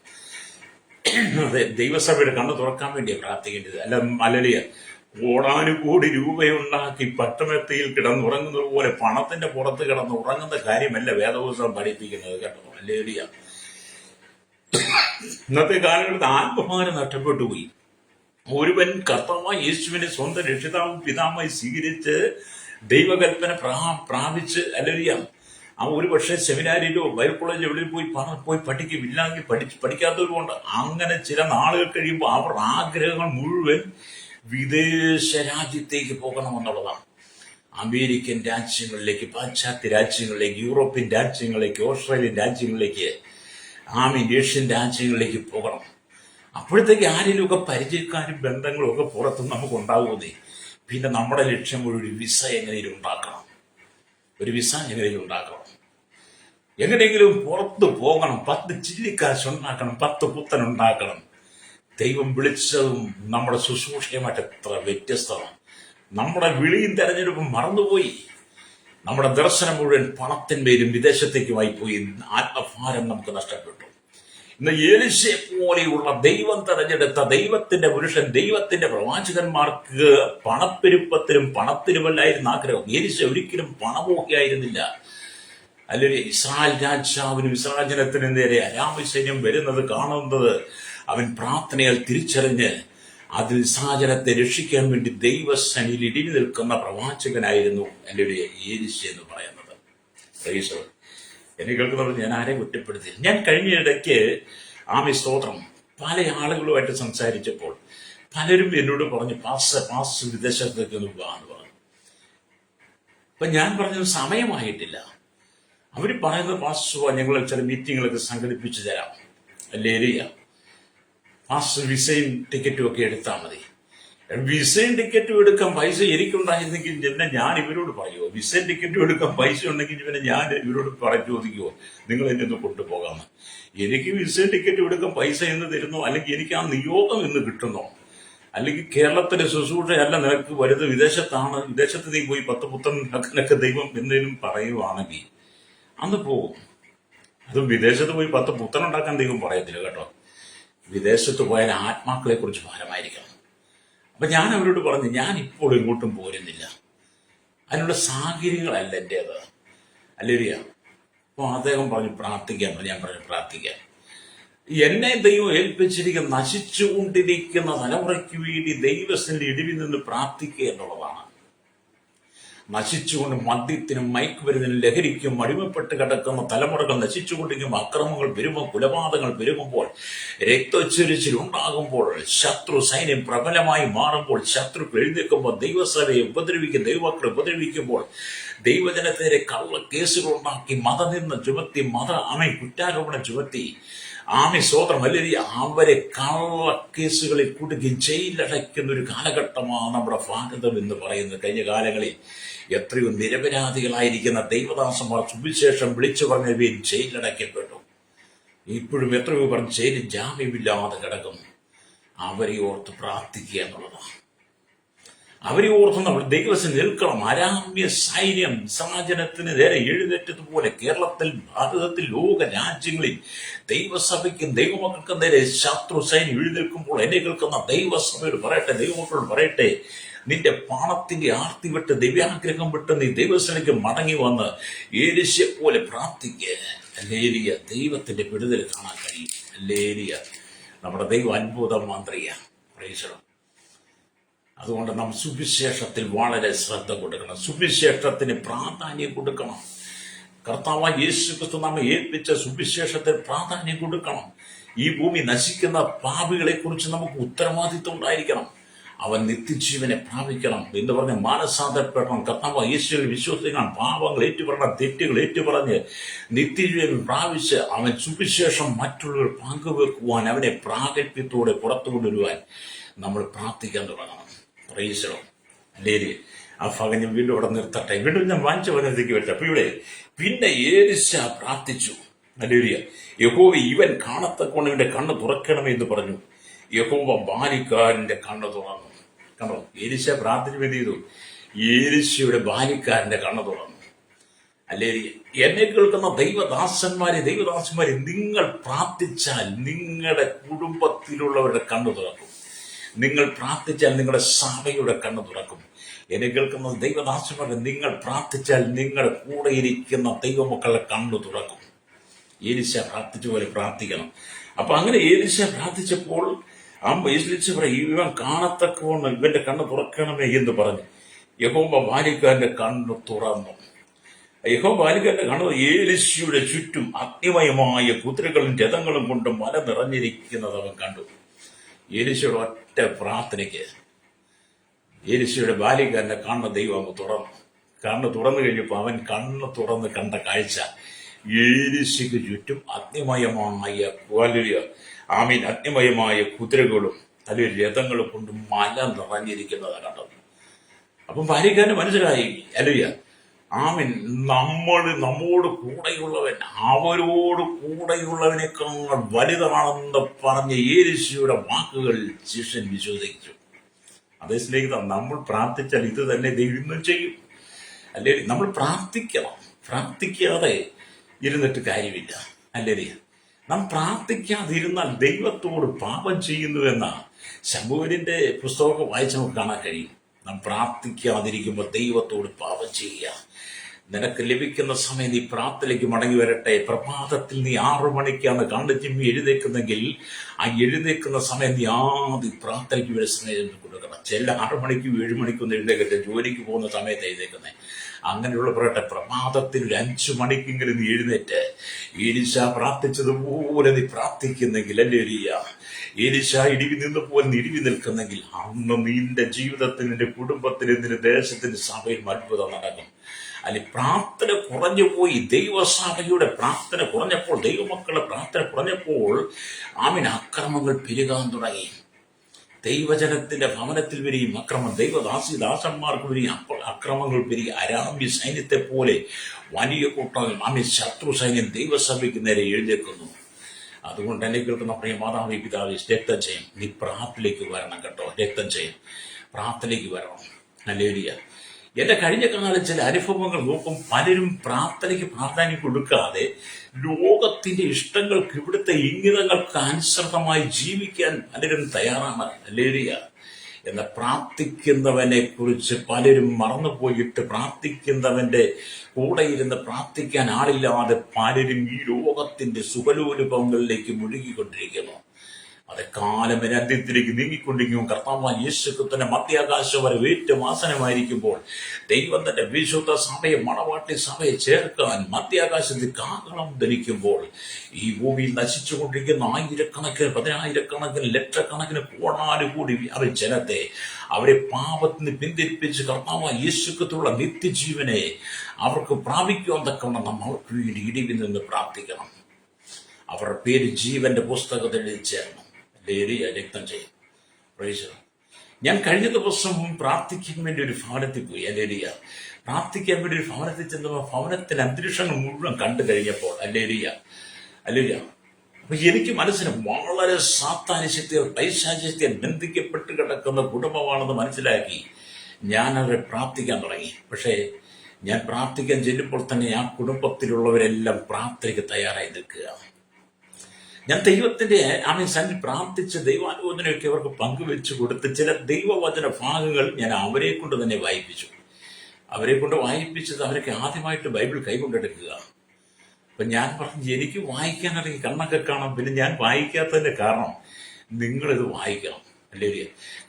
അതെ, ദൈവസഭയുടെ കണ്ണ് തുറക്കാൻ വേണ്ടിയാണ് പ്രാർത്ഥിക്കേണ്ടത്. അല്ലലിയ. കോടാനുകോടി രൂപയുണ്ടാക്കി പട്ടമെത്തയിൽ കിടന്നുറങ്ങുന്നത് പോലെ പണത്തിന്റെ പുറത്ത് കിടന്ന് ഉറങ്ങുന്ന കാര്യമല്ല വേദപുസ്തകം പഠിപ്പിക്കുന്നത്, കേട്ടോ. അല്ലേലിയ. ഇന്നത്തെ കാലഘട്ടത്തിൽ ആത്മഭാരം നഷ്ടപ്പെട്ടു പോയി. ഒരുവൻ കർത്താവായ യേശുവിനെ സ്വന്തം രക്ഷിതാവും പിതാവുമായി സ്വീകരിച്ച് ദൈവകൽപ്പന പ്രാപിച്ച്, അല്ലേലിയ, ഒരു പക്ഷേ സെമിനാരിയിലോ ബൈബിൾ കോളേജിലോ എവിടെയും പോയി പഠിക്കും. ഇല്ലെങ്കിൽ പഠിക്കാത്തവരുമുണ്ട്. അങ്ങനെ ചില നാളുകൾ കഴിയുമ്പോൾ അവർ ആഗ്രഹങ്ങൾ മുഴുവൻ വിദേശ രാജ്യത്തേക്ക് പോകണമെന്നുള്ളതാണ്. അമേരിക്കൻ രാജ്യങ്ങളിലേക്ക്, പാശ്ചാത്യ രാജ്യങ്ങളിലേക്ക്, യൂറോപ്യൻ രാജ്യങ്ങളിലേക്ക്, ഓസ്ട്രേലിയൻ രാജ്യങ്ങളിലേക്ക്, ഏഷ്യൻ രാജ്യങ്ങളിലേക്ക് പോകണം. അപ്പോഴത്തേക്ക് ആരെങ്കിലുമൊക്കെ പരിചയക്കാരും ബന്ധങ്ങളും ഒക്കെ പുറത്ത് നമുക്ക് ഉണ്ടാകുന്നേ. പിന്നെ നമ്മുടെ ലക്ഷ്യം ഒരു വിസ എങ്ങനെയും ഉണ്ടാക്കണം. എങ്ങനെയെങ്കിലും പുറത്ത് പോകണം. 10 ചില്ലിക്കാശ് ഉണ്ടാക്കണം, 10 പുത്തൻ ഉണ്ടാക്കണം. ദൈവം വിളിച്ചതും നമ്മുടെ ശുശ്രൂഷയുമായിട്ട് എത്ര വ്യത്യസ്തമാണ്. നമ്മുടെ വിളിയും തെരഞ്ഞെടുപ്പും മറന്നുപോയി. നമ്മുടെ ദർശനം മുഴുവൻ പണത്തിന്മേലും വിദേശത്തേക്കുമായി പോയി. ആത്മഭാരം നമുക്ക് നഷ്ടപ്പെട്ടു. ഇന്ന് ഏലിശയെ പോലെയുള്ള ദൈവം തെരഞ്ഞെടുത്ത ദൈവത്തിന്റെ പുരുഷൻ, ദൈവത്തിന്റെ പ്രവാചകന്മാർക്ക് പണപ്പെരുപ്പത്തിലും പണത്തിലുമല്ലായിരുന്നു ആഗ്രഹം. ഏലിശ ഒരിക്കലും പണമോഹിയായിരുന്നില്ല. അല്ലെങ്കിൽ ഇസ്രായേൽ രാജാവിനും ഇസ്രായേൽ ജനത്തിനു നേരെ അരാം സൈന്യം വരുന്നത് കാണുന്നത് അവൻ പ്രാർത്ഥനയാൽ തിരിച്ചറിഞ്ഞ് അതിൽ ഇസ്രായേൽ ജനത്തെ രക്ഷിക്കാൻ വേണ്ടി ദൈവസന്നിധിയിൽ ഇടിഞ്ഞു നിൽക്കുന്ന പ്രവാചകനായിരുന്നു അല്ലെങ്കിൽ ഏലിശ എന്ന് പറയുന്നത്. എന്നെ കേൾക്കുന്നവർ ഞാൻ ആരെയും കുറ്റപ്പെടുത്തി. ഞാൻ കഴിഞ്ഞ ഇടയ്ക്ക് സ്തോത്രം പല ആളുകളുമായിട്ട് സംസാരിച്ചപ്പോൾ പലരും എന്നോട് പറഞ്ഞു, പാസ് വിദേശത്തേക്ക് ഒന്ന് പോകാന്ന് പറഞ്ഞു. അപ്പൊ ഞാൻ പറഞ്ഞത് സമയമായിട്ടില്ല. അവർ പറയുന്നത്, പാസ് ഞങ്ങൾ ചില മീറ്റിങ്ങുകളൊക്കെ സംഘടിപ്പിച്ചു തരാം, അല്ലേരിയ, പാസ് വിസയും ടിക്കറ്റും ഒക്കെ എടുത്താൽ മതി. വിസയും ടിക്കറ്റും എടുക്കാൻ പൈസ എനിക്കുണ്ടായിരുന്നെങ്കിൽ പിന്നെ ഞാൻ ഇവരോട് പറയുമോ? വിസയും ടിക്കറ്റും എടുക്കാൻ പൈസ ഉണ്ടെങ്കിൽ പിന്നെ ഞാൻ ഇവരോട് ചോദിക്കുമോ നിങ്ങൾ എന്നെ ഒന്ന് കൊണ്ടുപോകാമെന്ന്? എനിക്ക് വിസയും ടിക്കറ്റും എടുക്കാൻ പൈസ എന്ന് തരുന്നോ, അല്ലെങ്കിൽ എനിക്ക് ആ നിയോഗം എന്ന് കിട്ടുന്നോ, അല്ലെങ്കിൽ കേരളത്തിലെ ശുശ്രൂഷയല്ല നിനക്ക് വരുന്നത്, വിദേശത്ത് നീ പോയി 10 പുത്തൻ ഉണ്ടാക്കാനൊക്കെ ദൈവം എന്തെങ്കിലും പറയുവാണെങ്കിൽ അന്ന് പോകും. അതും വിദേശത്ത് പോയി 10 പുത്തൻ ഉണ്ടാക്കാൻ ദൈവം പറയത്തില്ല, കേട്ടോ. വിദേശത്ത് പോയാൽ ആത്മാക്കളെ കുറിച്ച് ഭാരമായിരിക്കണം. അപ്പൊ ഞാൻ അവരോട് പറഞ്ഞു, ഞാൻ ഇപ്പോൾ ഇങ്ങോട്ടും പോരുന്നില്ല, അതിനുള്ള സാഹചര്യങ്ങളല്ല എന്റേത്, അല്ലേരിയ. അപ്പൊ അദ്ദേഹം പറഞ്ഞു പ്രാർത്ഥിക്കാൻ. ഞാൻ പറഞ്ഞു പ്രാർത്ഥിക്കാൻ. എന്നെ ദൈവം ഏൽപ്പിച്ചിരിക്കുന്ന നശിച്ചുകൊണ്ടിരിക്കുന്ന തലമുറയ്ക്ക് വേണ്ടി ദൈവത്തിന്റെ ഇടിവിൽ നിന്ന് പ്രാർത്ഥിക്കുക എന്നുള്ളതാണ്. നശിച്ചുകൊണ്ട് മദ്യത്തിനും മയക്കുമരുന്നിനും ലഹരിക്കും അടിമപ്പെട്ട് കിടക്കുന്ന തലമുറകൾ നശിച്ചുകൊണ്ടിരിക്കും. അക്രമങ്ങൾ പെരുകുമ്പോൾ, കൊലപാതകങ്ങൾ പെരുകുമ്പോൾ, രക്തച്ചൊരിച്ചിൽ ഉണ്ടാകുമ്പോൾ, ശത്രു സൈന്യം പ്രബലമായി മാറുമ്പോൾ, ശത്രുക്കൾ എഴുന്നേൽക്കുമ്പോൾ, ദൈവസഭയെ ഉപദ്രവിക്കും, ദൈവമക്കളെ ഉപദ്രവിക്കുമ്പോൾ, ദൈവജനത്തിനെതിരെ കള്ള കേസുകൾ ഉണ്ടാക്കി മതനിന്ദ ചുമത്തി കുറ്റാരോപണം ചുമത്തി സ്വോത്രം അല്ലെങ്കിൽ അവരെ കള്ള കേസുകളിൽ കുടുക്കി ജയിലടയ്ക്കുന്ന ഒരു കാലഘട്ടമാണ് നമ്മുടെ ഭാരതം എന്ന് പറയുന്നത്. കഴിഞ്ഞ കാലങ്ങളിൽ എത്രയോ നിരപരാധികളായിരിക്കുന്ന ദൈവദാസന്മാർ സുവിശേഷം വിളിച്ചു പറഞ്ഞവയും ജയിലടയ്ക്കപ്പെട്ടു. ഇപ്പോഴും എത്രയോ പേർ ജയിലിൽ ജാമ്യമില്ലാതെ കിടക്കുന്നു. അവരെ ഓർത്ത് പ്രാർത്ഥിക്കുക എന്നുള്ളതാണ്. അവരെ ഓർത്ത് നമ്മൾ ദൈവത്തിൽ നിൽക്കണം. അരാമ്യ സൈന്യം സാജനത്തിന് നേരെ എഴുന്നേറ്റതുപോലെ കേരളത്തിൽ, ഭാരതത്തിൽ, ലോക രാജ്യങ്ങളിൽ ദൈവസഭയ്ക്കും ദൈവമക്കൾക്കും നേരെ ശത്രു സൈന്യം എഴുന്നേൽക്കുമ്പോൾ എന്നെ കേൾക്കുന്ന ദൈവസഭയോട് പറയട്ടെ, ദൈവമക്കളോട് പറയട്ടെ, നിന്റെ പാണത്തിന്റെ ആർത്തി വിട്ട്, ദിവ്യാഗ്രഹം വിട്ട് നീ ദൈവസ്ഥലേക്ക് മടങ്ങി വന്ന് ഏലിശയെ പോലെ പ്രാർത്ഥിക്കുക. ഹല്ലേലൂയ. ദൈവത്തിന്റെ വിടുതൽ കാണാൻ കഴിയും. ഹല്ലേലൂയ. നമ്മുടെ ദൈവം അത്ഭുത മന്ത്രിയാണ്. Praise the Lord. അതുകൊണ്ട് നാം സുവിശേഷത്തിൽ വളരെ ശ്രദ്ധ കൊടുക്കണം. സുവിശേഷത്തിന് പ്രാധാന്യം കൊടുക്കണം. കർത്താവായ യേശുക്രിസ്തു നമ്മെ ഏൽപ്പിച്ച സുവിശേഷത്തിന് പ്രാധാന്യം കൊടുക്കണം. ഈ ഭൂമി നശിക്കുന്ന പാപികളെ കുറിച്ച് നമുക്ക് ഉത്തരവാദിത്വം ഉണ്ടായിരിക്കണം. അവൻ നിത്യജീവനെ പ്രാപിക്കണം എന്ന് പറഞ്ഞ് മാനസാന്തരപ്പെടണം. കർത്താവായ യേശുവിൽ വിശ്വസിക്കണം. പാപങ്ങൾ ഏറ്റുപറയണം, തെറ്റുകൾ ഏറ്റുപറഞ്ഞ് നിത്യജീവൻ പ്രാപിച്ച് അവൻ സുവിശേഷം മറ്റുള്ളവർ പങ്കുവെക്കുവാൻ, അവനെ പ്രാഗൽഭ്യത്തോടെ പുറത്തു കൊണ്ടുവരുവാൻ നമ്മൾ പ്രാർത്ഥിക്കാൻ തുടങ്ങണം. Praise the Lord. ഹല്ലേലൂയ. ആ ഭാഗം ഞാൻ വീണ്ടും ഇവിടെ നിർത്തട്ടെ. വീണ്ടും ഞാൻ വാങ്ങിച്ച വനത്തേക്ക് വരട്ടെ. അപ്പൊ ഇവിടെ പിന്നെ ഏലിശ പ്രാർത്ഥിച്ചു. ഹല്ലേലൂയ. യഹോവ ഇവൻ കാണത്തക്കോണം ഇവന്റെ കണ്ണ് തുറക്കണമേ എന്ന് പറഞ്ഞു. യഹോവ ബാലിക്കാരന്റെ കണ്ണ് തുറന്നു. കണ്ടോ, ഏലിശ പ്രാർത്ഥിച്ചു എന്ത് ചെയ്തു? ഏലിശയുടെ ബാലിക്കാരന്റെ കണ്ണ് തുറന്നു. ഹല്ലേലൂയ. എന്നെ കേൾക്കുന്ന ദൈവദാസന്മാരെ, നിങ്ങൾ പ്രാർത്ഥിച്ചാൽ നിങ്ങളുടെ കുടുംബത്തിലുള്ളവരുടെ കണ്ണ് തുറക്കും. നിങ്ങൾ പ്രാർത്ഥിച്ചാൽ നിങ്ങളുടെ സഭയുടെ കണ്ണ് തുറക്കും. എന്നെ കേൾക്കുന്ന ദൈവദാസന്മാരെ, നിങ്ങൾ പ്രാർത്ഥിച്ചാൽ നിങ്ങളുടെ കൂടെ ഇരിക്കുന്ന ദൈവമക്കളുടെ കണ്ണ് തുറക്കും. ഏലിശ പ്രാർത്ഥിച്ച പോലെ പ്രാർത്ഥിക്കണം. അപ്പൊ അങ്ങനെ ഏലിശ പ്രാർത്ഥിച്ചപ്പോൾ ഇവൻ കാണത്തക്കവണ്ണം ഇവന്റെ കണ്ണ് തുറക്കണമേ എന്ന് പറഞ്ഞു. യഹോവ ബാലിക്കാരന്റെ കണ്ണ് തുറന്നു. യഹോവ ബാലിക്കാരന്റെ കണ്ണ് ഏലിശയുടെ ചുറ്റും അഗ്നിമയമായ കുതിരകളും രഥങ്ങളും കൊണ്ട് മല നിറഞ്ഞിരിക്കുന്നത് അവൻ കണ്ടു. ഏലിശയുടെ ഒറ്റ പ്രാർത്ഥനയ്ക്ക് ഏലിശയുടെ ബാലികാരന്റെ കണ്ണ് ദൈവം അങ്ങ് തുറന്നു. കണ്ണ് തുറന്നു കഴിഞ്ഞപ്പോൾ അവൻ കണ്ണ് തുറന്ന് കണ്ട കാഴ്ച ഏലിശയ്ക്ക് ചുറ്റും അഗ്നിമയമായ അഗ്നിമയമായ കുതിരകളും അല്ലെങ്കിൽ രഥങ്ങളും കൊണ്ട് മല നിറഞ്ഞിരിക്കുന്നതാണ് കണ്ടത്. അപ്പം ബാലികാരന് മനസ്സിലായി. ഹല്ലേലൂയ. നമ്മോട് കൂടെയുള്ളവൻ അവരോട് കൂടെയുള്ളവനേക്കാൾ വലുതാണെന്ന് പറഞ്ഞ ഏലിശയുടെ വാക്കുകൾ ശിഷ്യൻ വിശ്വസിച്ചു. അതേ സ്നേഹിത, നമ്മൾ പ്രാർത്ഥിച്ചാൽ ഇത് തന്നെ ദൈവം ഇന്നും ചെയ്യും. അല്ലേ? നമ്മൾ പ്രാർത്ഥിക്കണം. പ്രാർത്ഥിക്കാതെ ഇരുന്നിട്ട് കാര്യമില്ല. അല്ലേ? നാം പ്രാർത്ഥിക്കാതിരുന്നാൽ ദൈവത്തോട് പാപം ചെയ്യുന്നുവെന്ന ശമൂവേലിന്റെ പുസ്തകമൊക്കെ വായിച്ച് നമുക്ക് കാണാൻ കഴിയും. നാം പ്രാർത്ഥിക്കാതിരിക്കുമ്പോൾ ദൈവത്തോട് പാപം ചെയ്യുക. നിനക്ക് ലഭിക്കുന്ന സമയം നീ പ്രാർത്ഥനയ്ക്ക് മടങ്ങി വരട്ടെ. പ്രഭാതത്തിൽ നീ 6 മണിക്കാണ് കണ്ണ് ചിമ്മി എഴുന്നേക്കുന്നെങ്കിൽ ആ എഴുന്നേക്കുന്ന സമയം നീ ആദ്യം പ്രാർത്ഥനയ്ക്ക് വേണ്ടി സമയം കൊടുക്കണം. ചില 6 മണിക്കും 7 മണിക്കൊന്നും എഴുന്നേക്കട്ടെ, ജോലിക്ക് പോകുന്ന സമയത്ത് എഴുന്നേക്കുന്നത്. അങ്ങനെയുള്ള പറയട്ടെ, പ്രഭാതത്തിൽ ഒരു 5 മണിക്കെങ്കിലും നീ എഴുന്നേറ്റ് ഏലിശ പ്രാർത്ഥിച്ചതുപോലെ നീ പ്രാർത്ഥിക്കുന്നെങ്കിൽ, അല്ലേ ഏലിശ ഇടിവി നിന്ന് പോലെ ഇടിവി നിൽക്കുന്നെങ്കിൽ, അന്ന് നിന്റെ ജീവിതത്തിന്, നിന്റെ കുടുംബത്തിന്, നിന്റെ ദേശത്തിന്റെ സഭയിൽ അത്ഭുതം നടക്കും. അല്ലെ, പ്രാർത്ഥന കുറഞ്ഞു പോയി. ദൈവസഭയുടെ പ്രാർത്ഥന കുറഞ്ഞപ്പോൾ, ദൈവമക്കളുടെ പ്രാർത്ഥന കുറഞ്ഞപ്പോൾ അക്രമങ്ങൾ പെരുകാൻ തുടങ്ങി. ദൈവജനത്തിന്റെ ഭവനത്തിൽ വരികയും അക്രമം, ദാസന്മാർക്ക് വരികയും അക്രമങ്ങൾ പെരുകി. അരാമ്യ സൈന്യത്തെ പോലെ വലിയ കൂട്ടം ശത്രു സൈന്യം ദൈവസഭയ്ക്ക് നേരെ എഴുന്നേൽക്കുന്നു. അതുകൊണ്ട് എന്നെ കേൾക്കുന്ന പ്രിയ മാതാവി പിതാവി, രക്തം ചെയ്യും. നീ പ്രാർത്ഥനയിലേക്ക് വരണം കേട്ടോ. രക്തം ചെയ്യും, പ്രാർത്ഥനയിലേക്ക് വരണം. ഹല്ലേലൂയ. എന്റെ കഴിഞ്ഞ കാലം ചില അനുഭവങ്ങൾ നോക്കും. പലരും പ്രാർത്ഥനയ്ക്ക് പ്രാധാന്യം കൊടുക്കാതെ ലോകത്തിന്റെ ഇഷ്ടങ്ങൾക്ക്, ഇവിടുത്തെ ഇംഗിതങ്ങൾക്ക് അനുസൃതമായി ജീവിക്കാൻ പലരും തയ്യാറാണ്. ഹല്ലേലൂയ. എന്നാൽ പ്രാർത്ഥിക്കുന്നവനെ കുറിച്ച് പലരും മറന്നുപോയിട്ട് പ്രാർത്ഥിക്കുന്നവന്റെ കൂടെ ഇരുന്ന് പ്രാർത്ഥിക്കാൻ ആളില്ലാതെ പലരും ഈ ലോകത്തിന്റെ സുഖലോലുപങ്ങളിലേക്ക് മുഴുകിക്കൊണ്ടിരിക്കുന്നു. അത് കാലം അന്ത്യത്തിലേക്ക് നീങ്ങിക്കൊണ്ടിരിക്കും. കർത്താവായ യേശുക്രിസ്തുവിന്റെ മധ്യാകാശം വരെ ഏറ്റവും ആസനമായിരിക്കുമ്പോൾ ദൈവം തന്റെ വിശുദ്ധ സഭയെ, മണവാട്ടി സഭയെ ചേർക്കാൻ മധ്യാകാശത്തിൽ കാഹളം ധരിക്കുമ്പോൾ ഈ ഭൂമിയിൽ നശിച്ചുകൊണ്ടിരിക്കുന്ന ആയിരക്കണക്കിന്, പതിനായിരക്കണക്കിന്, ലക്ഷക്കണക്കിന് കോടാനുകൂടി അവർ ജനത്തെ, അവരെ പാപത്തിന് പിന്തിരിപ്പിച്ച് കർത്താവായ യേശുക്രിസ്തുവിലുള്ള നിത്യജീവനെ അവർക്ക് പ്രാപിക്കുവാൻ തക്കവണ്ണം നമ്മൾ അവർക്ക് വേണ്ടി ഇടിവിൽ നിന്ന് പ്രാർത്ഥിക്കണം. അവരുടെ പേര് ജീവന്റെ പുസ്തകത്തിൽ എഴുതി ചേർന്നു. രക്തം ചെയ്യും. ഞാൻ കഴിഞ്ഞ ദിവസം പ്രാർത്ഥിക്കാൻ വേണ്ടി ഒരു ഭവനത്തിൽ പോയി. പ്രാർത്ഥിക്കാൻ വേണ്ടി ഒരു ഭവനത്തിൽ ചെന്നപ്പോൾ ഭവനത്തിലെ അന്തരീക്ഷങ്ങൾ മുഴുവൻ കണ്ടു കഴിഞ്ഞപ്പോൾ അപ്പൊ എനിക്ക് മനസ്സിന് വളരെ സാത്താനിശക്തിയോ പൈശാചികതയോ ബന്ധിക്കപ്പെട്ട് കിടക്കുന്ന കുടുംബമാണെന്ന് മനസ്സിലാക്കി ഞാൻ അവരെ പ്രാർത്ഥിക്കാൻ തുടങ്ങി. പക്ഷേ ഞാൻ പ്രാർത്ഥിക്കാൻ ചെല്ലുമ്പോൾ തന്നെ ആ കുടുംബത്തിലുള്ളവരെല്ലാം പ്രാർത്ഥനയ്ക്ക് തയ്യാറായി നിൽക്കുക. ഞാൻ ദൈവത്തിന്റെ സന്നിധി പ്രാർത്ഥിച്ച് ദൈവാലോചനയൊക്കെ അവർക്ക് പങ്കുവെച്ചു കൊടുത്ത് ചില ദൈവവചന ഭാഗങ്ങൾ ഞാൻ അവരെ കൊണ്ട് തന്നെ വായിപ്പിച്ചു. അവരെ കൊണ്ട് വായിപ്പിച്ചത് അവരൊക്കെ ആദ്യമായിട്ട് ബൈബിൾ കൈകൊണ്ടെടുക്കുക. അപ്പൊ ഞാൻ പറഞ്ഞു, എനിക്ക് വായിക്കാനറിയാം, കണ്ണൊക്കെ കാണാം, പിന്നെ ഞാൻ വായിക്കാത്തതിന്റെ കാരണം നിങ്ങളിത് വായിക്കണം. അല്ലേ?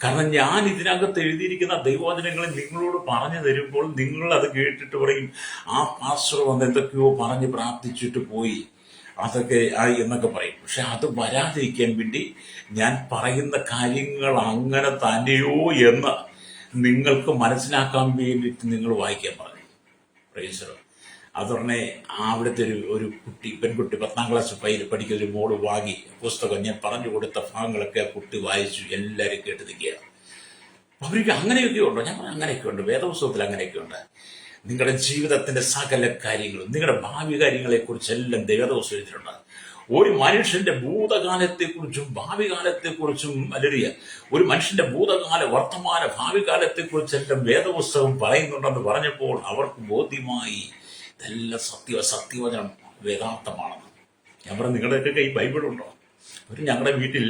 കാരണം ഞാൻ ഇതിനകത്ത് എഴുതിയിരിക്കുന്ന ദൈവവചനങ്ങൾ നിങ്ങളോട് പറഞ്ഞു തരുമ്പോൾ നിങ്ങൾ അത് കേട്ടിട്ട് പറയും, ആ പാസ്റ്റർ വന്ന് എന്തൊക്കെയോ പറഞ്ഞ് പ്രാർത്ഥിച്ചിട്ട് പോയി, അതൊക്കെ എന്നൊക്കെ പറയും. പക്ഷെ അത് വരാതിരിക്കാൻ വേണ്ടി ഞാൻ പറയുന്ന കാര്യങ്ങൾ അങ്ങനെ തന്നെയോ എന്ന് നിങ്ങൾക്ക് മനസ്സിലാക്കാൻ വേണ്ടിയിട്ട് നിങ്ങൾ വായിക്കാൻ പറഞ്ഞു. പ്രൈസ്. അതുടനെ അവിടുത്തെ ഒരു പെൺകുട്ടി 10ാം ക്ലാസ് പഠിക്കുന്ന ഒരു മോള് വാങ്ങി പുസ്തകം ഞാൻ പറഞ്ഞു കൊടുത്ത ഭാഗങ്ങളൊക്കെ ആ കുട്ടി വായിച്ചു. എല്ലാവരും കേട്ട് നിൽക്കുകയാണ്. അവർക്ക് അങ്ങനെയൊക്കെ ഉണ്ടോ? ഞാൻ അങ്ങനെയൊക്കെ ഉണ്ട്, വേദപുസ്തകത്തിൽ അങ്ങനെയൊക്കെ ഉണ്ട്. നിങ്ങളുടെ ജീവിതത്തിന്റെ സകല കാര്യങ്ങളും, നിങ്ങളുടെ ഭാവി കാര്യങ്ങളെക്കുറിച്ചെല്ലാം ദൈവദോഷം എഴുതിയിട്ടുണ്ട്. ഒരു മനുഷ്യന്റെ ഭൂതകാലത്തെക്കുറിച്ചും ഭാവി കാലത്തെക്കുറിച്ചും ഒരു മനുഷ്യന്റെ ഭൂതകാല, വർത്തമാന, ഭാവി കാലത്തെക്കുറിച്ചെല്ലാം വേദപുസ്തകം പറയുന്നുണ്ടെന്ന് പറഞ്ഞപ്പോൾ അവർക്ക് ബോധ്യമായി ഇതെല്ലാം സത്യവചനം യഥാർത്ഥമാണെന്ന്. ഞാൻ പറഞ്ഞു, നിങ്ങളുടെയൊക്കെ കൈ ബൈബിളുണ്ടോ? ഞങ്ങളുടെ വീട്ടിൽ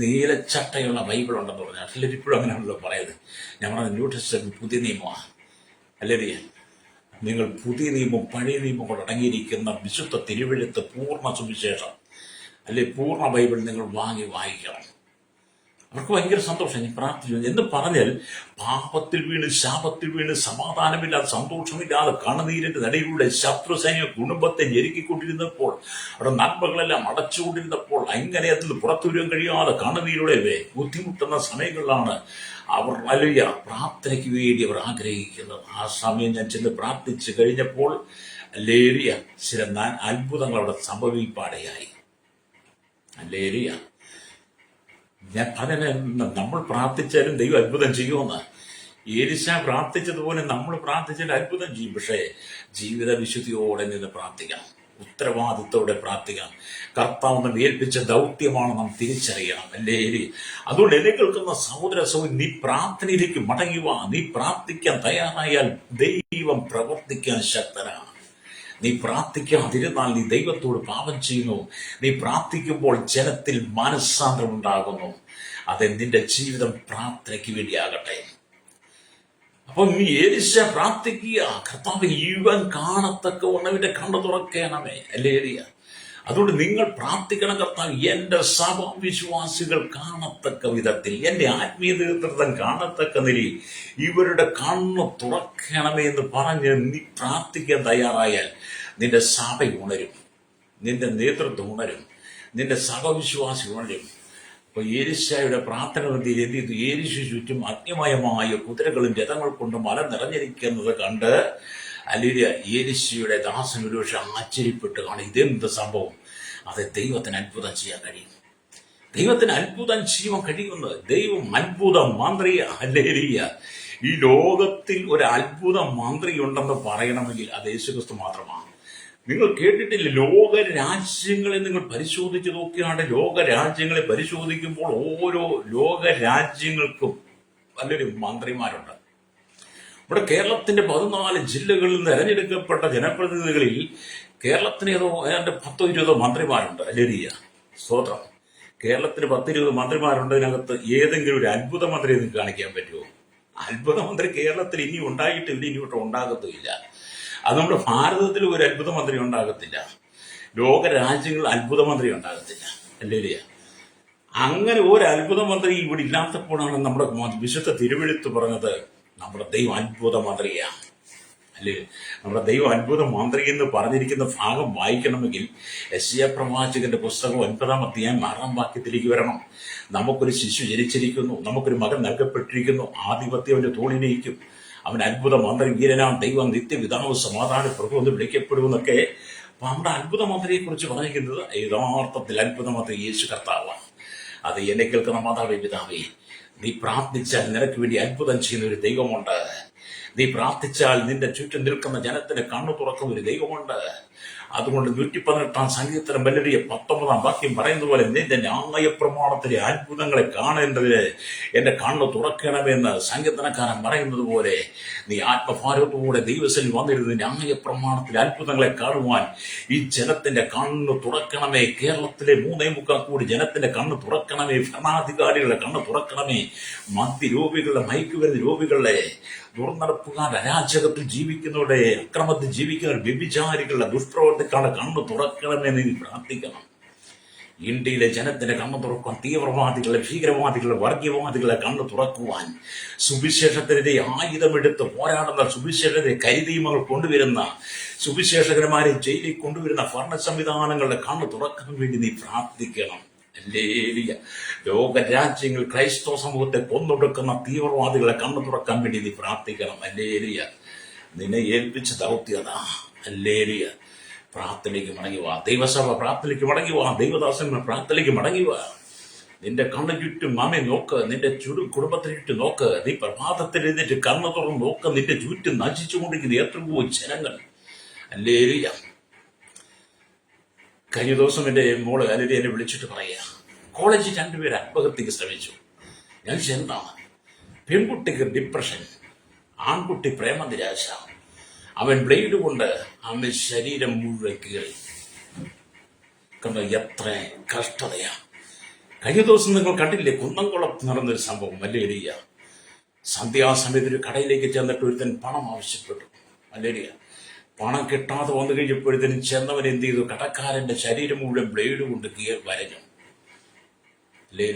നീലച്ചട്ടയുള്ള ബൈബിൾ ഉണ്ടെന്ന് പറഞ്ഞു. അല്ലെങ്കിലും ഇപ്പോഴും അങ്ങനെയാണല്ലോ പറയുന്നത്. ഞാൻ പറഞ്ഞത് ന്യൂ ടെസ്റ്റ്മെന്റ് പുതിയ നിയമമാണ്. അല്ലേ? നിങ്ങൾ പുതിയ നിയമം പഴയ നിയമം കൊണ്ട് അടങ്ങിയിരിക്കുന്ന വിശുദ്ധ തിരുവെഴുത്ത്, പൂർണ്ണ സുവിശേഷം, അല്ലെ പൂർണ്ണ ബൈബിൾ നിങ്ങൾ വാങ്ങി വായിക്കണം. അവർക്ക് ഭയങ്കര സന്തോഷം. ഞാൻ പ്രാർത്ഥിച്ചു എന്ന് പറഞ്ഞാൽ, പാപത്തിൽ വീണ്, ശാപത്തിൽ വീണ്, സമാധാനമില്ലാതെ, സന്തോഷമില്ലാതെ, കണ്ണുനീരിന്റെ നടുവിലൂടെ ശത്രുസൈന്യ കുടുംബത്തെ ഞെരുക്കിക്കൊണ്ടിരുന്നപ്പോൾ, അവിടെ നന്മകളെല്ലാം അടച്ചുകൊണ്ടിരുന്നപ്പോൾ, അങ്ങനെ അതിൽ പുറത്തു വരാൻ കഴിയാതെ കണ്ണുനീരുടെ ബുദ്ധിമുട്ടുന്ന സമയങ്ങളിലാണ് അവർ പ്രാർത്ഥനയ്ക്ക് വേണ്ടി അവർ ആഗ്രഹിക്കുന്നത്. ആ സമയം ഞാൻ ചെന്ന് പ്രാർത്ഥിച്ചു കഴിഞ്ഞപ്പോൾ ചില അത്ഭുതങ്ങൾ അവിടെ സംഭവിപ്പാടെയായി. ഞാൻ പറഞ്ഞ, നമ്മൾ പ്രാർത്ഥിച്ചാലും ദൈവം അത്ഭുതം ചെയ്യുമെന്ന്. ഏലിശ പ്രാർത്ഥിച്ചതുപോലെ നമ്മൾ പ്രാർത്ഥിച്ചാൽ അത്ഭുതം ചെയ്യും. പക്ഷേ ജീവിത വിശുദ്ധിയോടെ നിന്ന് പ്രാർത്ഥിക്കണം, ഉത്തരവാദിത്തോടെ പ്രാർത്ഥിക്കണം. കർത്താവ് നമ്മെ ഏൽപ്പിച്ച ദൗത്യമാണ് നാം തിരിച്ചറിയണം. അല്ലേ? അതുകൊണ്ട് എന്നെ കേൾക്കുന്ന സഹോദര, നീ പ്രാർത്ഥനയിലേക്ക് മടങ്ങുക. നീ പ്രാർത്ഥിക്കാൻ തയ്യാറായാൽ ദൈവം പ്രവർത്തിക്കാൻ ശക്തനാണ്. നീ പ്രാർത്ഥിക്കാതിരുന്നാൽ നീ ദൈവത്തോട് പാപം ചെയ്യുന്നു. നീ പ്രാർത്ഥിക്കുമ്പോൾ ജനത്തിൽ മനസ്സാന്തരം ഉണ്ടാകുന്നു. അത് നിന്റെ ജീവിതം പ്രാർത്ഥനയ്ക്ക് വേണ്ടിയാകട്ടെ. അപ്പൊ നീ ഏലിശ പ്രാർത്ഥിക്കുക, കർത്താവ് ഇവൻ കാണത്തക്കവണ്ണവിന്റെ കണ്ണു തുറക്കണമേ. അല്ലേ? അതുകൊണ്ട് നിങ്ങൾ പ്രാർത്ഥിക്കണം, കർത്താവ് എന്റെ സഭാവിശ്വാസികൾ കാണത്തക്ക വിധത്തിൽ, എന്റെ ആത്മീയ നേതൃത്വം കാണത്തക്ക നിലയിൽ ഇവരുടെ കണ്ണ് തുറക്കണമേ എന്ന് പറഞ്ഞ് നീ പ്രാർത്ഥിക്കാൻ തയ്യാറായാൽ നിന്റെ സഭ ഉണരും, നിന്റെ നേതൃത്വം ഉണരും, നിന്റെ സഹവിശ്വാസി ഉണരും. അപ്പൊ ഏലിശയുടെ പ്രാർത്ഥന ബന്ധിയിൽ എന്ത് ചെയ്തു? ഏലിശ ചുറ്റും അഗ്നിമയമായ കുതിരകളും രഥങ്ങൾ കൊണ്ട് മല നിറഞ്ഞിരിക്കുന്നത് കണ്ട് ഏലിശയുടെ ദാസൻ ഒരു പക്ഷെ ആശ്ചര്യപ്പെട്ട് കാണും, ഇതെന്ത് സംഭവം? അത് ദൈവത്തിന് അത്ഭുതം ചെയ്യാൻ കഴിയും. ദൈവത്തിന് അത്ഭുതം ചെയ്യാൻ കഴിയുന്നത് ദൈവം അത്ഭുത മന്ത്രി. ഈ ലോകത്തിൽ ഒരു അത്ഭുത മന്ത്രി ഉണ്ടെന്ന് പറയണമെങ്കിൽ അത് യേശുക്രിസ്തു മാത്രമാണ്. നിങ്ങൾ കേട്ടിട്ടില്ല, ലോകരാജ്യങ്ങളെ നിങ്ങൾ പരിശോധിച്ച് നോക്കിയാണ്, ലോകരാജ്യങ്ങളെ പരിശോധിക്കുമ്പോൾ ഓരോ ലോകരാജ്യങ്ങൾക്കും നല്ലൊരു മന്ത്രിമാരുണ്ട്. ഇവിടെ കേരളത്തിന്റെ 14 ജില്ലകളിൽ നിന്ന് തെരഞ്ഞെടുക്കപ്പെട്ട ജനപ്രതിനിധികളിൽ കേരളത്തിന് ഏതാണ്ട് 10-20 മന്ത്രിമാരുണ്ട്. അല്ലേരിയ സ്തോത്രം. കേരളത്തിന് 10-20 മന്ത്രിമാരുണ്ട്. ഇതിനകത്ത് ഏതെങ്കിലും ഒരു അത്ഭുത മന്ത്രി നിങ്ങൾക്ക് കാണിക്കാൻ പറ്റുമോ? അത്ഭുത മന്ത്രി കേരളത്തിൽ ഇനി ഉണ്ടായിട്ടില്ല, ഇനിയോട്ട് ഉണ്ടാകത്തുമില്ല. അത് നമ്മുടെ ഭാരതത്തിൽ ഒരു അത്ഭുത മന്ത്രി ഉണ്ടാകത്തില്ല, ലോകരാജ്യങ്ങളിൽ അത്ഭുത മന്ത്രി ഉണ്ടാകത്തില്ല. അല്ലേരിയ അങ്ങനെ ഒരു അത്ഭുത മന്ത്രി ഇവിടെ ഇല്ലാത്തപ്പോഴാണ് നമ്മുടെ വിശുദ്ധ തിരുവെഴുത്ത് പറഞ്ഞത് നമ്മുടെ ദൈവം അത്ഭുത മന്ത്രിയാണ്. അല്ലേ? നമ്മുടെ ദൈവം അത്ഭുത മന്ത്രി എന്ന് പറഞ്ഞിരിക്കുന്ന ഭാഗം വായിക്കണമെങ്കിൽ യെശയ്യാ പ്രവാചകന്റെ പുസ്തകം 9-ാം അധ്യായം 6-ാം വാക്യത്തിലേക്ക് വരണം. നമുക്കൊരു ശിശു ജനിച്ചിരിക്കുന്നു, നമുക്കൊരു മകൻ നൽകപ്പെട്ടിരിക്കുന്നു, ആധിപത്യം അവന്റെ തോളിലേക്കും, അവൻ അത്ഭുത മന്ത്രി, വീരനാം ദൈവം, നിത്യപിതാവ്, സമാധാന പ്രഭു എന്ന് വിളിക്കപ്പെടുമെന്നൊക്കെ. അപ്പൊ നമ്മുടെ അത്ഭുത മന്ത്രിയെ കുറിച്ച് പറഞ്ഞിരിക്കുന്നത് യഥാർത്ഥത്തിൽ അത്ഭുത മന്ത്രി യേശു കർത്താവാണ്. അത് എന്നെ കേൾക്കുന്ന മാതാവേ, പിതാവേ, നീ പ്രാർത്ഥിച്ചാൽ നിനക്ക് വേണ്ടി അത്ഭുതം ചെയ്യുന്ന ഒരു ദൈവമുണ്ട്. നീ പ്രാർത്ഥിച്ചാൽ നിന്റെ ചുറ്റും നിൽക്കുന്ന ജനത്തിന് കണ്ണു തുറക്കുന്ന ഒരു ദൈവമുണ്ട്. അതുകൊണ്ട് 118-ാം സങ്കീർത്തനം വലിയ 19-ാം വാക്യം പറയുന്ന പോലെ നിന്റെ ന്യായപ്രമാണത്തിലെ അത്ഭുതങ്ങളെ കാണേണ്ടതിന് എന്റെ കണ്ണ് തുറക്കണമെന്ന് സങ്കീർത്തനക്കാരൻ പറയുന്നത് പോലെ നീ ആത്മഭാരത്തോടെ ദൈവത്തിൽ വന്നിരുന്ന് ന്യായപ്രമാണത്തിലെ അത്ഭുതങ്ങളെ കാണുവാൻ ഈ ജനത്തിന്റെ കണ്ണ് തുറക്കണമേ. കേരളത്തിലെ 3.25 കോടി ജനത്തിന്റെ കണ്ണ് തുറക്കണമേ. ഭരണാധികാരികളുടെ കണ്ണ് തുറക്കണമേ. മദ്യരോഗികളുടെ, മയക്കുമരുന്ന് രോഗികളുടെ, ദുർനടപ്പുകാരുടെ, അരാജകത്തിൽ ജീവിക്കുന്നവരുടെ, അക്രമത്തിൽ ജീവിക്കുന്നവരുടെ, വ്യഭിചാരികളുടെ, ദുഷ്പ്രവർത്തിക്കാരുടെ കണ്ണ് തുറക്കണമെന്ന് നീ പ്രാർത്ഥിക്കണം. ഇന്ത്യയിലെ ജനത്തിന്റെ കണ്ണ് തുറക്കുവാൻ, തീവ്രവാദികളെ, ഭീകരവാദികളെ, വർഗീയവാദികളെ കണ്ണ് തുറക്കുവാൻ, സുവിശേഷത്തിനെതിരെ ആയുധമെടുത്ത് പോരാടുന്ന, സുവിശേഷത്തെ കരിനിയമങ്ങൾ കൊണ്ടുവരുന്ന, സുവിശേഷകന്മാരെ ജയിലിൽ കൊണ്ടുവരുന്ന ഭരണ സംവിധാനങ്ങളുടെ കണ്ണ് തുറക്കാൻ വേണ്ടി നീ പ്രാർത്ഥിക്കണം. ഹല്ലേലൂയ. ലോകരാജ്യങ്ങൾ ക്രൈസ്തവ സമൂഹത്തെ കൊന്നൊടുക്കുന്ന തീവ്രവാദികളെ കണ്ണു തുറക്കാൻ വേണ്ടി നീ പ്രാർത്ഥിക്കണം. ഹല്ലേലൂയ. നിന്നെ ഏൽപ്പിച്ച ദൗത്യതാ. ഹല്ലേലൂയ. പ്രാർത്ഥനയ്ക്ക് മടങ്ങി വാ. ദൈവസഭ പ്രാർത്ഥനയ്ക്ക് മടങ്ങി വാ. ദൈവദാസന്മാർ പ്രാർത്ഥനയ്ക്ക് മടങ്ങി വാ. നിന്റെ കണ്ണു ചുറ്റും മാമെ നോക്ക്, നിന്റെ കുടുംബത്തിന് ചുറ്റും നോക്ക്. നീ പ്രഭാതത്തിൽ എഴുന്നേറ്റ് കണ്ണു തുറന്ന് നോക്ക്. നിന്റെ ചുറ്റും നശിച്ചുകൊണ്ടിരിക്കുന്ന എത്രയോ ജനങ്ങൾ. ഹല്ലേലൂയ. കഴിഞ്ഞ ദിവസം എൻ്റെ മോള് അലരി എന്നെ വിളിച്ചിട്ട് പറയാ, കോളേജിൽ 2 പേര് ആത്മഹത്യക്ക് ശ്രമിച്ചു. ഞാൻ എന്താണ്? പെൺകുട്ടിക്ക് ഡിപ്രഷൻ, ആൺകുട്ടി പ്രേമനിരാശ. അവൻ ബ്ലേഡ് കൊണ്ട് അവന്റെ ശരീരം മുഴുവൻ കീറി. കണ്ടോ എത്ര കഷ്ടതയാ. കഴിഞ്ഞ ദിവസം നിങ്ങൾ കണ്ടില്ലേ കുന്നംകുളത്ത് നടന്നൊരു സംഭവം? മല്ലേരിയ സന്ധ്യാസമയത്ത് ഒരു കടയിലേക്ക് ചെന്നിട്ട് ഒരുത്തൻ പണം ആവശ്യപ്പെട്ടു. മല്ലേരിയ പണം കിട്ടാതെ വന്നു കഴിഞ്ഞപ്പോഴത്തേനും ചെന്നവൻ എന്ത് ചെയ്തു? കടക്കാരന്റെ ശരീരം മുഴുവൻ ബ്ലേഡ് കൊണ്ട് വരഞ്ഞു. അല്ലേ?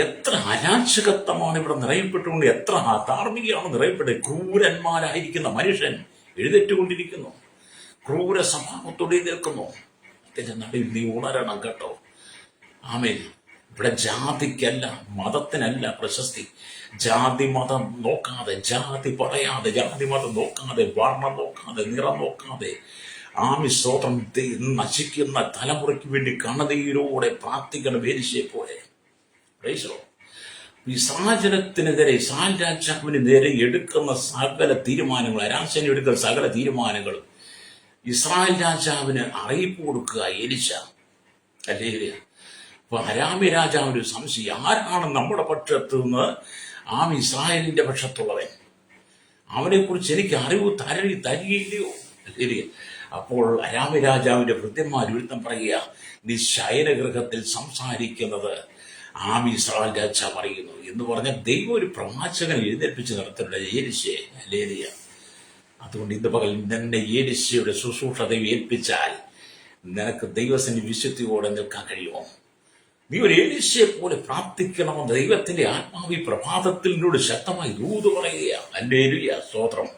എത്ര അരാജകത്വമാണ് ഇവിടെ നിറയപ്പെട്ടുകൊണ്ട്, എത്ര ധാർമ്മികമാണ് നിറയപ്പെട്ടത്. ക്രൂരന്മാരായിരിക്കുന്ന മനുഷ്യൻ എഴുന്നേറ്റുകൊണ്ടിരിക്കുന്നു, ക്രൂര സ്വഭാവത്തോടെ നിൽക്കുന്നു. അതിന്റെ നടുവിൽ നീ ഉണരണം കേട്ടോ. ആമേൻ. ഇവിടെ ജാതിക്കല്ല, മതത്തിനല്ല പ്രശസ്തി. ജാതി മതം നോക്കാതെ, ജാതി പറയാതെ, ജാതി മതം നോക്കാതെ, വർണ്ണം നോക്കാതെ, നിറം നോക്കാതെ, സ്തോത്രം, നശിക്കുന്ന തലമുറയ്ക്ക് വേണ്ടി കണ്ണുനീരോടെ പ്രാർത്ഥിക്കണം. വേരിശയെ പോലെ വിസാചനത്തിനെതിരെ, ഇസ്രായേൽ രാജാവിന് നേരെ എടുക്കുന്ന സകല തീരുമാനങ്ങൾ, അരാശന എടുക്കുന്ന സകല തീരുമാനങ്ങളും ഇസ്രായേൽ രാജാവിന് അറിയിപ്പ് കൊടുക്കുക എലിശ. അല്ലേ? അപ്പൊ അരാമ്യ രാജാവിന് സംശയം, ആരാണ് നമ്മുടെ പക്ഷത്ത് നിന്ന് ഇസ്രായേലിന്റെ പക്ഷത്തുള്ളവൻ? അവനെ കുറിച്ച് എനിക്ക് അറിവ് തരികയില്ലയോ? അല്ലേ? അപ്പോൾ അരാമ്യ രാജാവിന്റെ ഭൃത്യന്മാർ ഒരുത്തം പറയുക, നീ ശയനഗൃഹത്തിൽ സംസാരിക്കുന്നത് ഇസ്രായേൽ രാജാവ് അറിയുന്നു എന്ന് പറഞ്ഞ ദൈവം ഒരു പ്രവാചകനെ എഴുന്നേൽപ്പിച്ച് നടത്തുന്നുണ്ട്, ഏലിശയെ. ഹല്ലേലൂയ. അതുകൊണ്ട് ഇന്ന് പകൽ നിന്നെ ഏലിശയുടെ ശുശ്രൂഷ ദൈവം ഏൽപ്പിച്ചാൽ നിനക്ക് ദൈവസന്നിധി വിശുദ്ധിയോടെ നിൽക്കാൻ കഴിയുമോ? നീ ഒരു ഏലിശയെ പോലെ പ്രാർത്ഥിക്കണമെന്ന് ദൈവത്തിന്റെ ആത്മാവി പ്രഭാതത്തിൽ നിന്നോട് ശക്തമായി ദൂത് പറയുകയാണ്. ഹല്ലേലൂയ. സ്തോത്രം.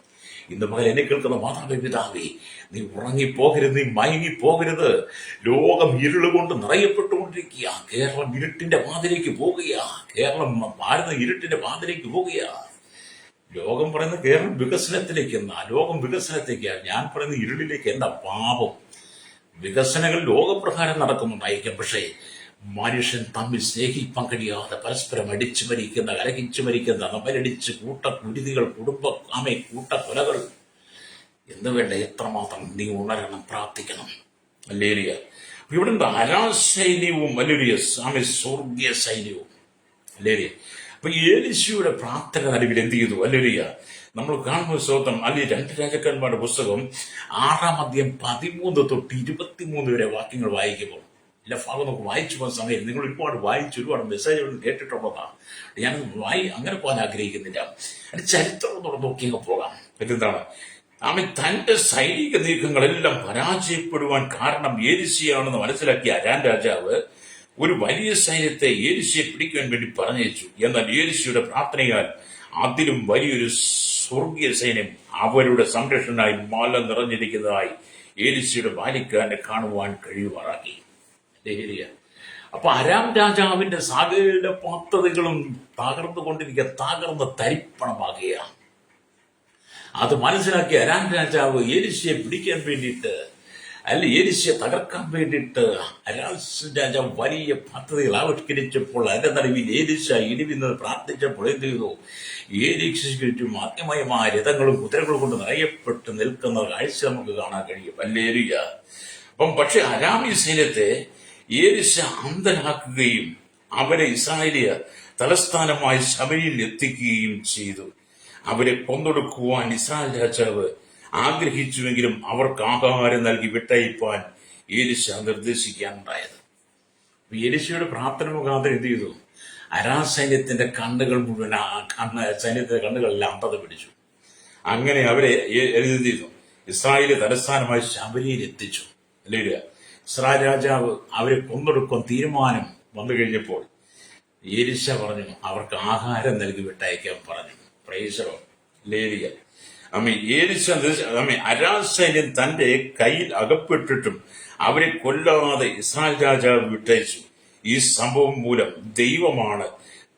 ഇന്ന് പകൽ എന്നെ കേൾക്കുന്ന മാതാവേ, പിതാവേ, നീ ഉറങ്ങിപ്പോകരുത്, നീ മയങ്ങിപ്പോകരുത്. ലോകം ഇരുളുകൊണ്ട് നിറയപ്പെട്ടുകൊണ്ടിരിക്കുക. കേരളം ഇരുട്ടിന്റെ പാതിലേക്ക് പോകുകയാ. കേരളം, ഭാരതം ഇരുട്ടിന്റെ പാതിലേക്ക് പോകുകയാ. ലോകം പറയുന്നത് കേരളം വികസനത്തിലേക്ക് എന്നാ. ലോകം വികസനത്തേക്കാണ്. ഞാൻ പറയുന്നത് ഇരുളിലേക്ക്. എന്താ പാപം? വികസനങ്ങൾ ലോകപ്രകാരം നടക്കുന്നുണ്ടായിരിക്കും, പക്ഷേ മനുഷ്യൻ തമ്മിൽ സ്നേഹിപ്പാൻ കഴിയാതെ പരസ്പരം അടിച്ചു മരിക്കുന്ന, കലഹിച്ചു മരിക്കുന്ന, തമ്മിലടിച്ച് കൂട്ടക്കുരുതികൾ, കൂട്ടക്കൊലകൾ, എന്ന് വേണ്ട എത്രമാത്രം നീ ഉണരണം, പ്രാർത്ഥിക്കണം. ഹല്ലേലൂയ. ഇവിടെ ഉണ്ട് അരാസൈന്യവും ഹല്ലേലൂയ, സ്വർഗീയ സൈന്യവും. ഹല്ലേലൂയ. അപ്പൊ ഏലിശയുടെ പ്രാർത്ഥന നടുവിൽ എന്ത് ചെയ്തു? ഹല്ലേലൂയ. നമ്മൾ കാണുന്ന സ്തോത്രം. അല്ലെങ്കിൽ 2 രാജാക്കന്മാരുടെ പുസ്തകം 6-ാം അധ്യായം 13 തൊട്ട് 23 വരെ വാക്യങ്ങൾ വായിക്കുമ്പോൾ, എല്ലാ ഭാഗം നമുക്ക് വായിച്ചു പോകുന്ന സമയം നിങ്ങൾ ഒരുപാട് വായിച്ചു, ഒരുപാട് മെസ്സേജുകൾ കേട്ടിട്ടുള്ളതാണ്. ഞാൻ അങ്ങനെ പോകാൻ ആഗ്രഹിക്കുന്നില്ല. അതിന്റെ ചരിത്രം തുറന്ന് നോക്കി അങ്ങ് പോകാം. എന്താണ്? അവൻ തന്റെ സൈനിക നീക്കങ്ങളെല്ലാം പരാജയപ്പെടുവാൻ കാരണം ഏലിശയാണെന്ന് മനസ്സിലാക്കിയ അരാം രാജാവ് ഒരു വലിയ സൈന്യത്തെ ഏലിശയെ പിടിക്കാൻ വേണ്ടി പറഞ്ഞയച്ചു. എന്നാൽ ഏലിശയുടെ പ്രാർത്ഥനയാൽ അതിലും വലിയൊരു സ്വർഗീയ സൈന്യം അവരുടെ സംരക്ഷണനായി മല നിറഞ്ഞിരിക്കുന്നതായി ഏലിശയുടെ ബാലിക്കാരനെ കാണുവാൻ കഴിയുമാറാക്കി. അപ്പൊ അരാം രാജാവിന്റെ സകല പദ്ധതികളും തകർന്നു തരിപ്പണമാകുകയാണ്. അത് മനസ്സിലാക്കി അരാം രാജാവ് ഏലിശയെ പിടിക്കാൻ വേണ്ടിയിട്ട്, ഏലിശയെ തകർക്കാൻ വേണ്ടിയിട്ട് അരാം രാജാവ് വലിയ പദ്ധതികൾ ആവിഷ്കരിച്ചപ്പോൾ അതിന്റെ നടുവിൽ ഏലിശ ഇടിവിന്നത് പ്രാർത്ഥിച്ചപ്പോൾ എന്ത് ചെയ്തു? ഏലിശയ്ക്ക് ചുറ്റും ആത്മീയമായ രഥങ്ങളും കുതിരകളും കൊണ്ട് നിറയപ്പെട്ട് നിൽക്കുന്ന കാഴ്ച നമുക്ക് കാണാൻ കഴിയും. ഹല്ലേലൂയ. പക്ഷെ അരാമി സൈന്യത്തെ ഏലിശ അന്ധനാക്കുകയും അവരെ ഇസ്രായേലിയ തലസ്ഥാനമായ ശമരിയിൽ എത്തിക്കുകയും ചെയ്തു. അവരെ കൊന്നൊടുക്കുവാൻ ഇസ്രായേൽ രാജാവ് ആഗ്രഹിച്ചുവെങ്കിലും അവർക്ക് ആഹാരം നൽകി വിട്ടയപ്പാൻ ഏലിശ നിർദ്ദേശിക്കാനുണ്ടായത്. ഏലിശയുടെ പ്രാർത്ഥന മുഖാന്തരം എന്ത് ചെയ്തു? അരാം സൈന്യത്തിന്റെ കണ്ണുകൾ മുഴുവൻ സൈന്യത്തിന്റെ കണ്ണുകളെല്ലാം അന്ധത പിടിച്ചു. അങ്ങനെ അവരെ എന്ത് ചെയ്തു? ഇസ്രായേലിലെ തലസ്ഥാനമായ ശമരിയിൽ എത്തിച്ചു. അല്ലേ? ഇസ്രായേൽ രാജാവ് അവരെ കൊന്നൊടുക്കാൻ തീരുമാനം വന്നു കഴിഞ്ഞപ്പോൾ ഏലിശ പറഞ്ഞു അവർക്ക് ആഹാരം നൽകി വിട്ടയക്കാൻ പറഞ്ഞു. പ്രൈസറോ ലേലിയ. ഏലിശ അരാം സൈന്യം തന്റെ കയ്യിൽ അകപ്പെട്ടിട്ടും അവരെ കൊല്ലാതെ ഇസ്രായേൽ രാജാവ് വിട്ടയച്ചു. ഈ സംഭവം മൂലം ദൈവമാണ്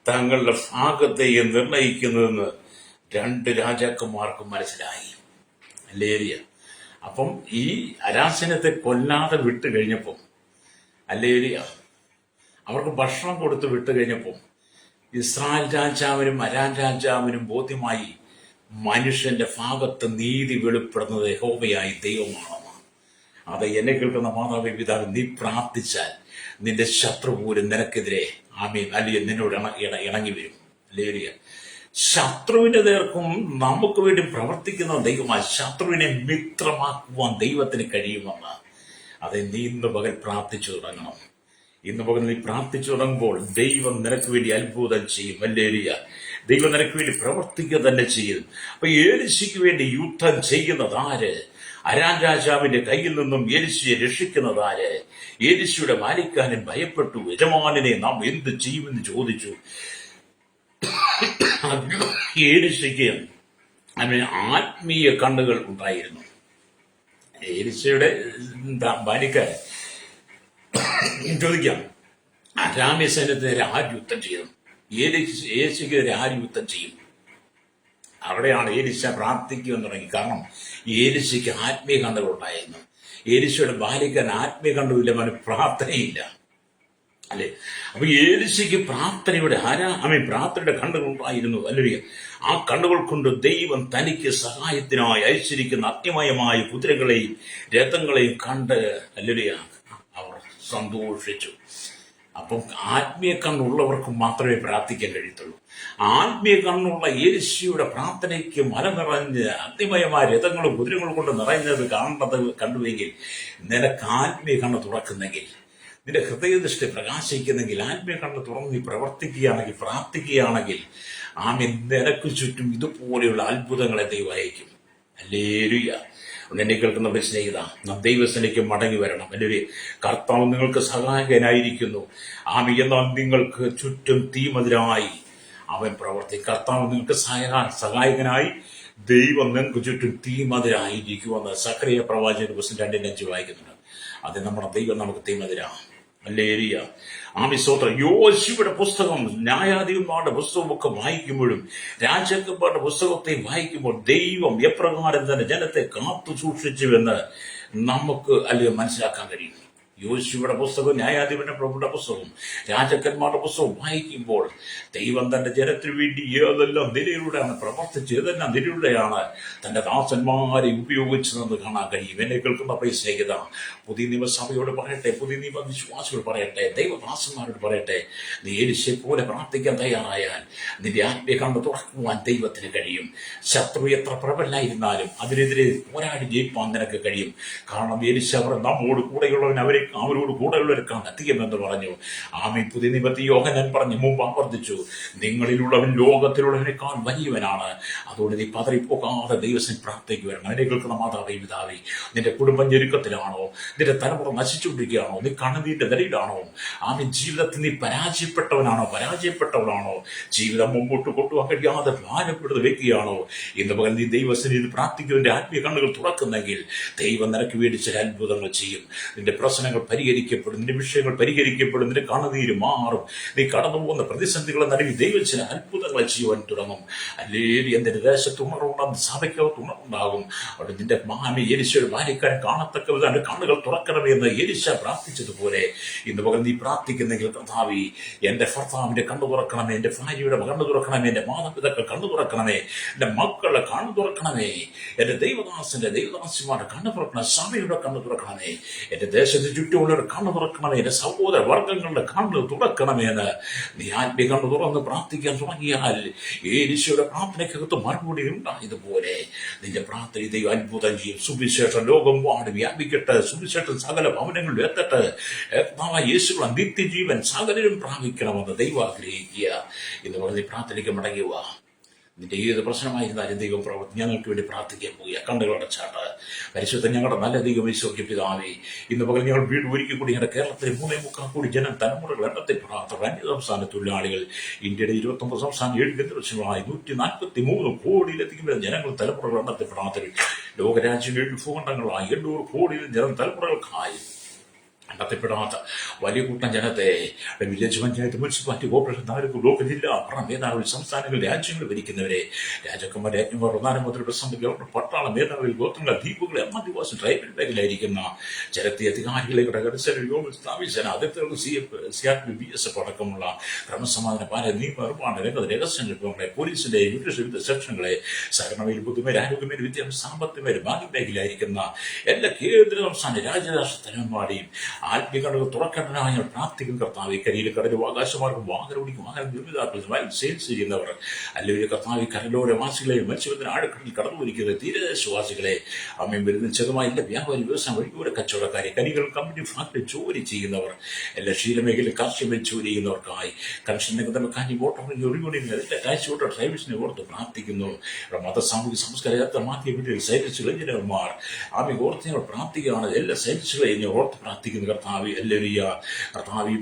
തങ്ങളുടെ ഭാഗത്തെ നിർണയിക്കുന്നതെന്ന് രണ്ട് രാജാക്കന്മാർക്കും മനസ്സിലായി. ലേലിയ. അപ്പം ഈ അരാസനത്തെ കൊല്ലാതെ വിട്ടു കഴിഞ്ഞപ്പോൾ അല്ലേലിയ അവർക്ക് ഭക്ഷണം കൊടുത്ത് വിട്ടു കഴിഞ്ഞപ്പോൾ ഇസ്രായേൽ രാജാവിനും അരാം രാജാവിനും ബോധ്യമായി മനുഷ്യന്റെ ഭാഗത്ത് നീതി വെളിപ്പെടുന്നത് യഹോവയായ ദൈവമാണെന്ന്. അത് എന്നെ കേൾക്കുന്ന മാതാവേ പിതാവ്, നീ പ്രാർത്ഥിച്ചാൽ നിന്റെ ശത്രു പോലും നിനക്കെതിരെ അല്ലെങ്കിൽ നിന്നോട് ഇണങ്ങി വരും. ലേലിയ. ശത്രുവിന്റെ നേർക്കും നമുക്ക് വേണ്ടി പ്രവർത്തിക്കുന്ന ദൈവമായി ശത്രുവിനെ മിത്രമാക്കുവാൻ ദൈവത്തിന് കഴിയുമെന്ന്. അത് നീ ഇന്ന് പകൽ പ്രാർത്ഥിച്ചു തുടങ്ങണം. ഇന്ന് പകൽ നീ പ്രാർത്ഥിച്ചു തുടങ്ങുമ്പോൾ ദൈവം നിനക്ക് വേണ്ടി അത്ഭുതം ചെയ്യും. ഹല്ലേലൂയ. ദൈവം നിനക്ക് വേണ്ടി പ്രവർത്തിക്കുക തന്നെ ചെയ്യും. അപ്പൊ ഏലിശയ്ക്ക് വേണ്ടി യുദ്ധം ചെയ്യുന്നത് ആര്? അരാം രാജാവിന്റെ കയ്യിൽ നിന്നും ഏലിശയെ രക്ഷിക്കുന്നത് ആര്? ഏലിശയുടെ ബാലിക്കാരൻ ഭയപ്പെട്ടു. യജമാനനെ നാം എന്ത് ചെയ്യുമെന്ന് ചോദിച്ചു. ഏലിശയ്ക്ക് ആത്മീയ കണ്ണുകൾ ഉണ്ടായിരുന്നു. ഏലിശയുടെ ബാലിക്കാരൻ ചോദിക്കാം, അരാമ്യ സൈന്യത്തിനെതിരെ ആര് യുദ്ധം ചെയ്യും? ഏലിശയ്ക്കെതിരെ ആര് യുദ്ധം ചെയ്യും? അവിടെയാണ് ഏലിശ പ്രാർത്ഥിക്കുമെന്ന് തുടങ്ങി. കാരണം ഏലിശയ്ക്ക് ആത്മീയ കണ്ണുകൾ ഉണ്ടായിരുന്നു. ഏലിശയുടെ ബാലിക്കാൻ ആത്മീയ കണ്ണുമില്ല, പ്രാർത്ഥനയില്ല. അല്ലെ? അപ്പൊ ഏലിശയ്ക്ക് പ്രാർത്ഥനയുടെ പ്രാർത്ഥനയുടെ കണ്ണുകൾ ഉണ്ടായിരുന്നു. അല്ലേ? ആ കണ്ണുകൾ കൊണ്ട് ദൈവം തനിക്ക് സഹായത്തിനായി അയച്ചിരിക്കുന്ന അത്യമയമായ കുതിരകളെയും രഥങ്ങളെയും കണ്ട് അല്ലേ അവർ സന്തോഷിച്ചു. അപ്പം ആത്മീയ കണ്ണുള്ളവർക്ക് മാത്രമേ പ്രാർത്ഥിക്കാൻ കഴിയത്തുള്ളൂ. ആത്മീയ കണ്ണുള്ള ഏലിശയുടെ പ്രാർത്ഥനയ്ക്ക് മല നിറഞ്ഞ് അത്യമയമായ രഥങ്ങളും കുതിരകളും കൊണ്ട് നിറഞ്ഞത് കണ്ടുവെങ്കിൽ, നിനക്ക് ആത്മീയ കണ്ണ് തുറക്കുന്നെങ്കിൽ, നിന്റെ ഹൃദയദൃഷ്ടി പ്രകാശിക്കുന്നെങ്കിൽ, ആത്മീയ കണ്ണ് തുറന്ന് നീ പ്രവർത്തിക്കുകയാണെങ്കിൽ, പ്രാർത്ഥിക്കുകയാണെങ്കിൽ, നിനക്ക് ചുറ്റും ഇതുപോലെയുള്ള അത്ഭുതങ്ങളെ ദൈവം അയക്കും. ഹല്ലേലൂയ. എന്നെ കേൾക്കുന്ന സ്നേഹിത, നാം ദൈവസേനയ്ക്ക് മടങ്ങി വരണം. അല്ലെങ്കിൽ കർത്താവ് നിങ്ങൾക്ക് സഹായകനായിരിക്കുന്നു. എന്നാൽ നിങ്ങൾക്ക് ചുറ്റും തീമതിരായി അവൻ പ്രവർത്തിക്കും. കർത്താവ് നിങ്ങൾക്ക് സഹായകനായി ദൈവം നിങ്ങൾക്ക് ചുറ്റും തീമതിരായിരിക്കുമെന്ന് സക്കറിയ പ്രവാചകൻ 2:5 വായിക്കുന്നുണ്ട്. അത് നമ്മുടെ ദൈവം നമുക്ക് തീമതിരാ. ഹല്ലേലൂയ. സ്തോത്രം. യോശുവയുടെ പുസ്തകം, ന്യായാധിപന്മാരുടെ പുസ്തകമൊക്കെ വായിക്കുമ്പോഴും രാജാക്കന്മാരുടെ പുസ്തകത്തെ വായിക്കുമ്പോൾ ദൈവം എപ്രകാരം തന്നെ ജനത്തെ കാത്തു സൂക്ഷിച്ചുവെന്ന് നമുക്ക് മനസ്സിലാക്കാൻ കഴിയും. യോശുവയുടെ പുസ്തകം, ന്യായാധിപന്റെ പ്രഭുയുടെ പുസ്തകം, രാജാക്കന്മാരുടെ പുസ്തകം വായിക്കുമ്പോൾ ദൈവം തന്റെ ജനത്തിനു വേണ്ടി ഏതെല്ലാം നിലയിലൂടെയാണ് പ്രവർത്തിച്ച്, ഏതെല്ലാം നിലയിലൂടെയാണ് തന്റെ ദാസന്മാരെ ഉപയോഗിച്ചതെന്ന് കാണാൻ കഴിയും. എന്നെ കേൾക്കുന്ന സ്നേഹിത, പുതിയ നിയമസഭയോട് പറയട്ടെ, പുതിയ നിയമ വിശ്വാസിയോട് പറയട്ടെ, ദൈവദാസന്മാരോട് പറയട്ടെ, നീ ഏലിശയെ പോലെ പ്രാർത്ഥിക്കാൻ തയ്യാറായാൽ നിന്റെ ആത്മീയ കണ്ണ് തുറക്കുവാൻ ദൈവത്തിന് കഴിയും. ശത്രു എത്ര പ്രബലനായിരുന്നാലും അതിനെതിരെ പോരാടി ജയിപ്പാൻ നിനക്ക് കഴിയും. കാരണം ഏലിശ നമ്മോട് കൂടെയുള്ളവൻ അവരെ വരുന്നവരേക്കും അവരോട് കൂടെയുള്ളവരെക്കാൾ അധികമെന്ന് പറഞ്ഞു. ആമേൻ. പുതിയ നിയമത്തിൽ യോഹന്നാൻ പറഞ്ഞു മുമ്പ് ആവർത്തിച്ചു, നിങ്ങളിലുള്ളവൻ ലോകത്തിലുള്ളവനേക്കാൾ വലിയവനാണ്. അതുകൊണ്ട് നീ പതറിപ്പോകാതെ ദൈവത്തിന് പ്രാർത്ഥിക്ക് വരണം. അതിനെ കേൾക്കുന്ന മാതാവേ പിതാവേ, നിന്റെ കുടുംബം ഞെരുക്കത്തിലാണോ? നിന്റെ തലമുറ നശിച്ചുകൊണ്ടിരിക്കുകയാണോ? നീ കണ്ണുനീരിന്റെ നിലയിലാണോ? ആമേൻ. ജീവിതത്തിൽ നീ പരാജയപ്പെട്ടവളാണോ? ജീവിതം മുമ്പോട്ട് കൊണ്ടുപോകാൻ കഴിയാതെ ഭാരപ്പെടുന്ന വ്യക്തിയാണോ? ഇന്ന് പകൽ നീ ദൈവസന്നിധിയിൽ പ്രാർത്ഥിക്കുന്നതിന്റെ ആത്മീയ കണ്ണുകൾ തുറക്കുന്നെങ്കിൽ ദൈവം നിനക്ക് വേണ്ടി ചില അത്ഭുതങ്ങൾ ചെയ്യും. നിന്റെ പ്രശ്നങ്ങൾ പരിഹരിക്കപ്പെടും, നിന്റെ വിഷയങ്ങൾ പരിഹരിക്കപ്പെടും, നിന്റെ കണ്ണുനീര് മാറും. നീ കടന്നു പോകുന്ന പ്രതിസന്ധികളെ നടുവിൽ ദൈവം ചില അത്ഭുതങ്ങൾ ചെയ്യുവാൻ തുടങ്ങും. അല്ലെങ്കിൽ എന്റെ ദേശത്ത് ഉണർവുണ്ടാകും, സഭയ്ക്കകത്ത് ഉണർവുണ്ടാകും. അവിടെ നിന്റെ മാമി എലിശയുടെ ഭാര്യക്കാരൻ കാണത്തക്ക വിധം കണ്ണുകൾ തുറക്കണമേ എന്ന് എലിശ പ്രാർത്ഥിച്ചതുപോലെ ഇന്ന് പകൽ നീ പ്രാർത്ഥിക്കുന്നെങ്കിൽ, കർത്താവേ എന്റെ ഭർത്താവിന്റെ കണ്ണു തുറക്കണമേ, എന്റെ ഭാര്യയുടെ കണ്ണു തുറക്കണമേ, എന്റെ മാതാപിതാക്കൾ കണ്ണു തുറക്കണമേ, എന്റെ മക്കളുടെ കണ്ണു തുറക്കണമേ, എന്റെ ദൈവദാസിമാരുടെ കണ്ണു തുറക്കണമേ, സഭയുടെ കണ്ണു തുറക്കണമേ, എന്റെ ദേശത്തിന് ചുറ്റുമുള്ളവരുടെ കണ്ണു തുറക്കണമേ, എന്റെ സഹോദര വർഗങ്ങളുടെ കണ്ണു തുറക്കണമേ എന്ന് നീ ആത്മീയ കണ്ണു തുറന്ന് പ്രാർത്ഥിക്കാൻ തുടങ്ങിയാൽ ഈശോയുടെ പ്രാർത്ഥനയ്ക്കകത്ത് മറുപടി ഉണ്ടായതുപോലെ നിന്റെ പ്രാർത്ഥന ദൈവം അത്ഭുതം ചെയ്യും. സുവിശേഷം ലോകം വാടി വ്യാപിക്കട്ടെ, സുവിശേഷം സകല ഭവനങ്ങളിൽ എത്തട്ടെ, യേശുള്ള നിത്യജീവൻ സകലരും പ്രാപിക്കണമെന്ന് ദൈവം ആഗ്രഹിക്കുക. ഇന്ന് പറഞ്ഞ് പ്രാർത്ഥനയ്ക്ക് മടങ്ങിയ നിന്റെ ഏത് പ്രശ്നമായിരുന്നാലും ദൈവം ഞങ്ങൾക്ക് വേണ്ടി പ്രാർത്ഥിക്കാൻ പോവുക. കണ്ണുകളടച്ചാട്ട് പരിശുദ്ധ ഞങ്ങളുടെ നല്ല ദൈവം ഈശോയ്ക്ക് പിതാവേ, ഇന്ന് പകൽ ഞങ്ങൾ വീട് ഒരുക്കി കൂടി ഞങ്ങളുടെ കേരളത്തിലെ 3.25 കോടി ജനം തലമുറകൾ എണ്ണത്തിൽ പ്രാർത്ഥന അന്യസംസ്ഥാന തൊഴിലാളികൾ ഇന്ത്യയുടെ 29 സംസ്ഥാനം 7 കേന്ദ്രമായി 143 കോടിയിലധികം ജനങ്ങൾ തലമുറകൾ എണ്ണത്തിൽ പ്രാർത്ഥന ലോകരാജ്യങ്ങളിൽ ഭൂഖണ്ഡങ്ങളായി 800 കോടിയിലും ജനം തലമുറകൾക്കായി കണ്ടെത്തപ്പെടാത്ത വലിയ കൂട്ടം ജനത്തെ village panchayat, municipality, corporation, taluk, block, ജില്ല, ഭരണ മേധാവികൾ, സംസ്ഥാനങ്ങൾ, രാജ്യങ്ങൾ ഭരിക്കുന്നവരെ, രാജാക്കന്മാർ, രാജ്ഞന്മാർ, പ്രധാനമന്ത്രി, പ്രസിഡന്റ്, ഗവർണർ, പട്ടാള മേധാവികൾ, ഗോത്രങ്ങൾ, ദ്വീപുകൾ, അമ്മദിവാസം, ട്രൈബൽ മേഖലയിലിരിക്കുന്ന ജനത്തെ അധികാരികളെ സ്ഥാപിച്ചന അതിർത്തികൾക്ക് CRPBSF അടക്കമുള്ള ക്രമസമാധാന പാലന നിയമ നിർമ്മാണ രംഗത്ത് രഹസ്യ വിഭവങ്ങളെ, പോലീസിന്റെ വിവിധ സെക്ഷനുകളെ, സഹകരണമേൽ, പൊതുമേൽ, ആരോഗ്യമേൽ, വിദ്യാഭ്യാസ, സാമ്പത്തികമേൽ, ബാങ്ക് മേഖലയിലായിരിക്കുന്ന എല്ലാ കേന്ദ്ര സംസ്ഥാന രാജ്യരാഷ്ട്ര തലവന്മാരെയും ആത്മീയ കണ്ണുകൾ തുറക്കേണ്ടതിനായി ഞങ്ങൾ പ്രാർത്ഥിക്കും. കർത്താവ് കരിയിൽ കടലും ആകാശമാർഗം വാഹനോടിക്കും വാഹന നിർമ്മിതാക്കൾ സെയിൽസ് ചെയ്യുന്നവർ, അല്ലെങ്കിൽ കർത്താവ് കടലോര വാസികളെ, മത്സ്യബന്ധന ആഴക്കടലിൽ കടന്നുപോയിരിക്കുന്ന തീരദേശവാസികളെ, അമ്മയും വരുന്ന ചെറുമായ എല്ലാ വ്യാപാരി, വ്യവസായം, വഴിയോര കച്ചവടക്കാരെ, കരികൾ, കമ്പനി, ഫാക്ടറി ജോലി ചെയ്യുന്നവർ, എല്ലാ ക്ഷീരമേഖലയിൽ കാർഷിക ജോലി ചെയ്യുന്നവർക്കായി കൺഷൻ നിഗമനം, കാഞ്ഞി, വോട്ടറിംഗ്, ഒറിഗോണിംഗ്, ടാക്സി ഓട്ടോ ഡ്രൈവേഴ്സിനെ ഓർത്ത് പ്രാർത്ഥിക്കുന്നു. മത, സാമൂഹിക, സംസ്കാര മാധ്യമ സൈൻസുകൾ, എഞ്ചിനീയർമാർ ആമി ഓർത്ത് ഞങ്ങൾ പ്രാർത്ഥിക്കുകയാണ്. എല്ലാ സൈൻസുകളെയും ഞങ്ങൾ ഓർത്ത് പ്രാർത്ഥിക്കുന്നു. കർത്താവ് എല്ലാവരിയ കർത്താവ്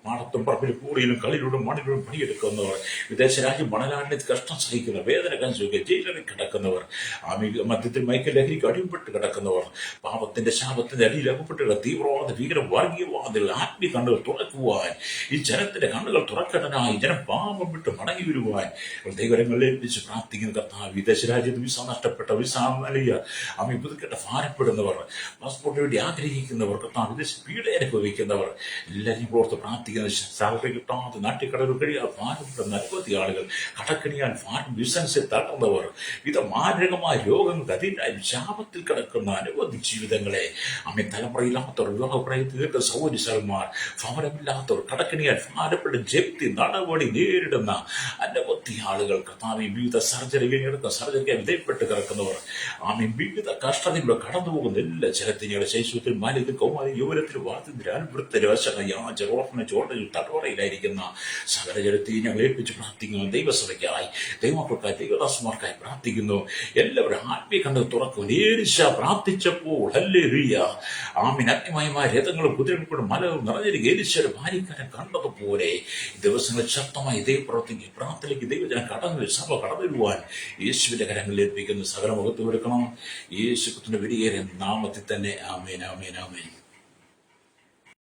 പാടത്തും പറമ്പിലും കൂടിയിലും കളിയിലൂടെ മണ്ണിലൂടെ പണിയെടുക്കുന്നവർ, വിദേശ രാജ്യം മണലാടിനെ കഷ്ടം സഹിക്കുന്നവർ, വേദന കഞ്ചുക ജയിലിൽ കിടക്കുന്നവർ, മദ്യത്തിൽ മയക്ക ലഹരിക്ക് അടിമപ്പെട്ട് കിടക്കുന്നവർ, പാപത്തിന്റെ ശാപത്തിന്റെ അടിയിൽ അകപ്പെട്ട് തീവ്രവാദ ഭീകര വർഗീയവാദികൾ ആത്മീയ കണ്ണുകൾ തുറക്കുവാൻ, ഈ ജനത്തിന്റെ കണ്ണുകൾ തുറക്കേണ്ടനായി ജനം പാപം വിട്ട് മടങ്ങി വരുവാൻ ദൈവങ്ങളിൽ ഏൽപ്പിച്ച് പ്രാർത്ഥിക്കുന്ന കർത്താവ്, വിദേശ രാജ്യത്ത് വിസ നഷ്ടപ്പെട്ട, വിസ നൽകിയ പുതുക്കേണ്ട ഭാരപ്പെടുന്നവർ, പാസ്പോർട്ടിന് വേണ്ടി ആഗ്രഹിക്കുന്നവർ, കർത്താവ് വിദേശ പീഡ അനുഭവിക്കുന്നവർ എല്ലാവരെയും ഓർത്ത് പ്രാർത്ഥിക്കുന്ന, സാലറി കിട്ടാതെ നാട്ടിക്കടലിൽ കഴിയാൻ ഭാരപ്പെടുന്ന നിരവധി ആളുകൾ, കടക്കണിയാൻ ഫാരം ബിസിനസ്സിൽ തകർന്നവർ, ഇത് മാരകമായ രോഗങ്ങൾക്ക് അതിനായി ശാപത്തിൽ കിടക്കുന്ന അനവധി ജീവിതങ്ങളെ തലമുറയില്ലാത്തവർ, വിവാഹപ്രായത്തിൽ സൗകര്യസ്ഥന്മാർ, ഭവനമില്ലാത്തവർ, കടക്കണിയാൻ ഭാരപ്പെട്ട് ജപ്തി നടപടി നേരിടുന്ന അനവധി ആളുകൾ, കർത്താവ് വിവിധ സർജറിക്ക് വിധേയപ്പെട്ട് കിടക്കുന്നവർ, വിവിധ കഷ്ടതയിലൂടെ കടന്നു പോകുന്ന എല്ലാ ജനത്തിനും ശൈശവത്തിൽ, ബാല്യത്തിൽ, കൗമാരി, യുവനത്തിൽ, തടവറയിലായിരിക്കുന്ന സകല ജനത്തെയും ഞങ്ങൾ ഏൽപ്പിച്ച് പ്രാർത്ഥിക്കുന്നു. ദൈവസഭയ്ക്കായി, ദൈവമക്കൾക്കായി, ദൈവദാസന്മാർക്കായി പ്രാർത്ഥിക്കുന്നു. എല്ലാവരും ആത്മീയ കണ്ടത് തുറക്കും. ഏലിശ പ്രാർത്ഥിച്ചപ്പോൾ ഹല്ലേലൂയ ആമേൻ അഗ്നിമയമായ രഥങ്ങളും കുതിരകളും മലകളും നിറഞ്ഞിരിക്കും. ഏലിശയുടെ ഭാര്യക്കാരൻ കണ്ടതുപോലെ ദിവസങ്ങളിൽ ശക്തമായി ദൈവപ്രവർത്തിക്ക് പ്രാർത്ഥനയ്ക്ക് ദൈവജനം സഭ കടന്നുവരുവാൻ യേശുവിന്റെ കരങ്ങളിൽ ഏൽപ്പിക്കുന്നു. സകല മുഖത്ത് കൊടുക്കണം യേശുവിന്റെ വിലയേറിയ നാമത്തിൽ തന്നെ. ആമേൻ, ആമേൻ, ആമേൻ.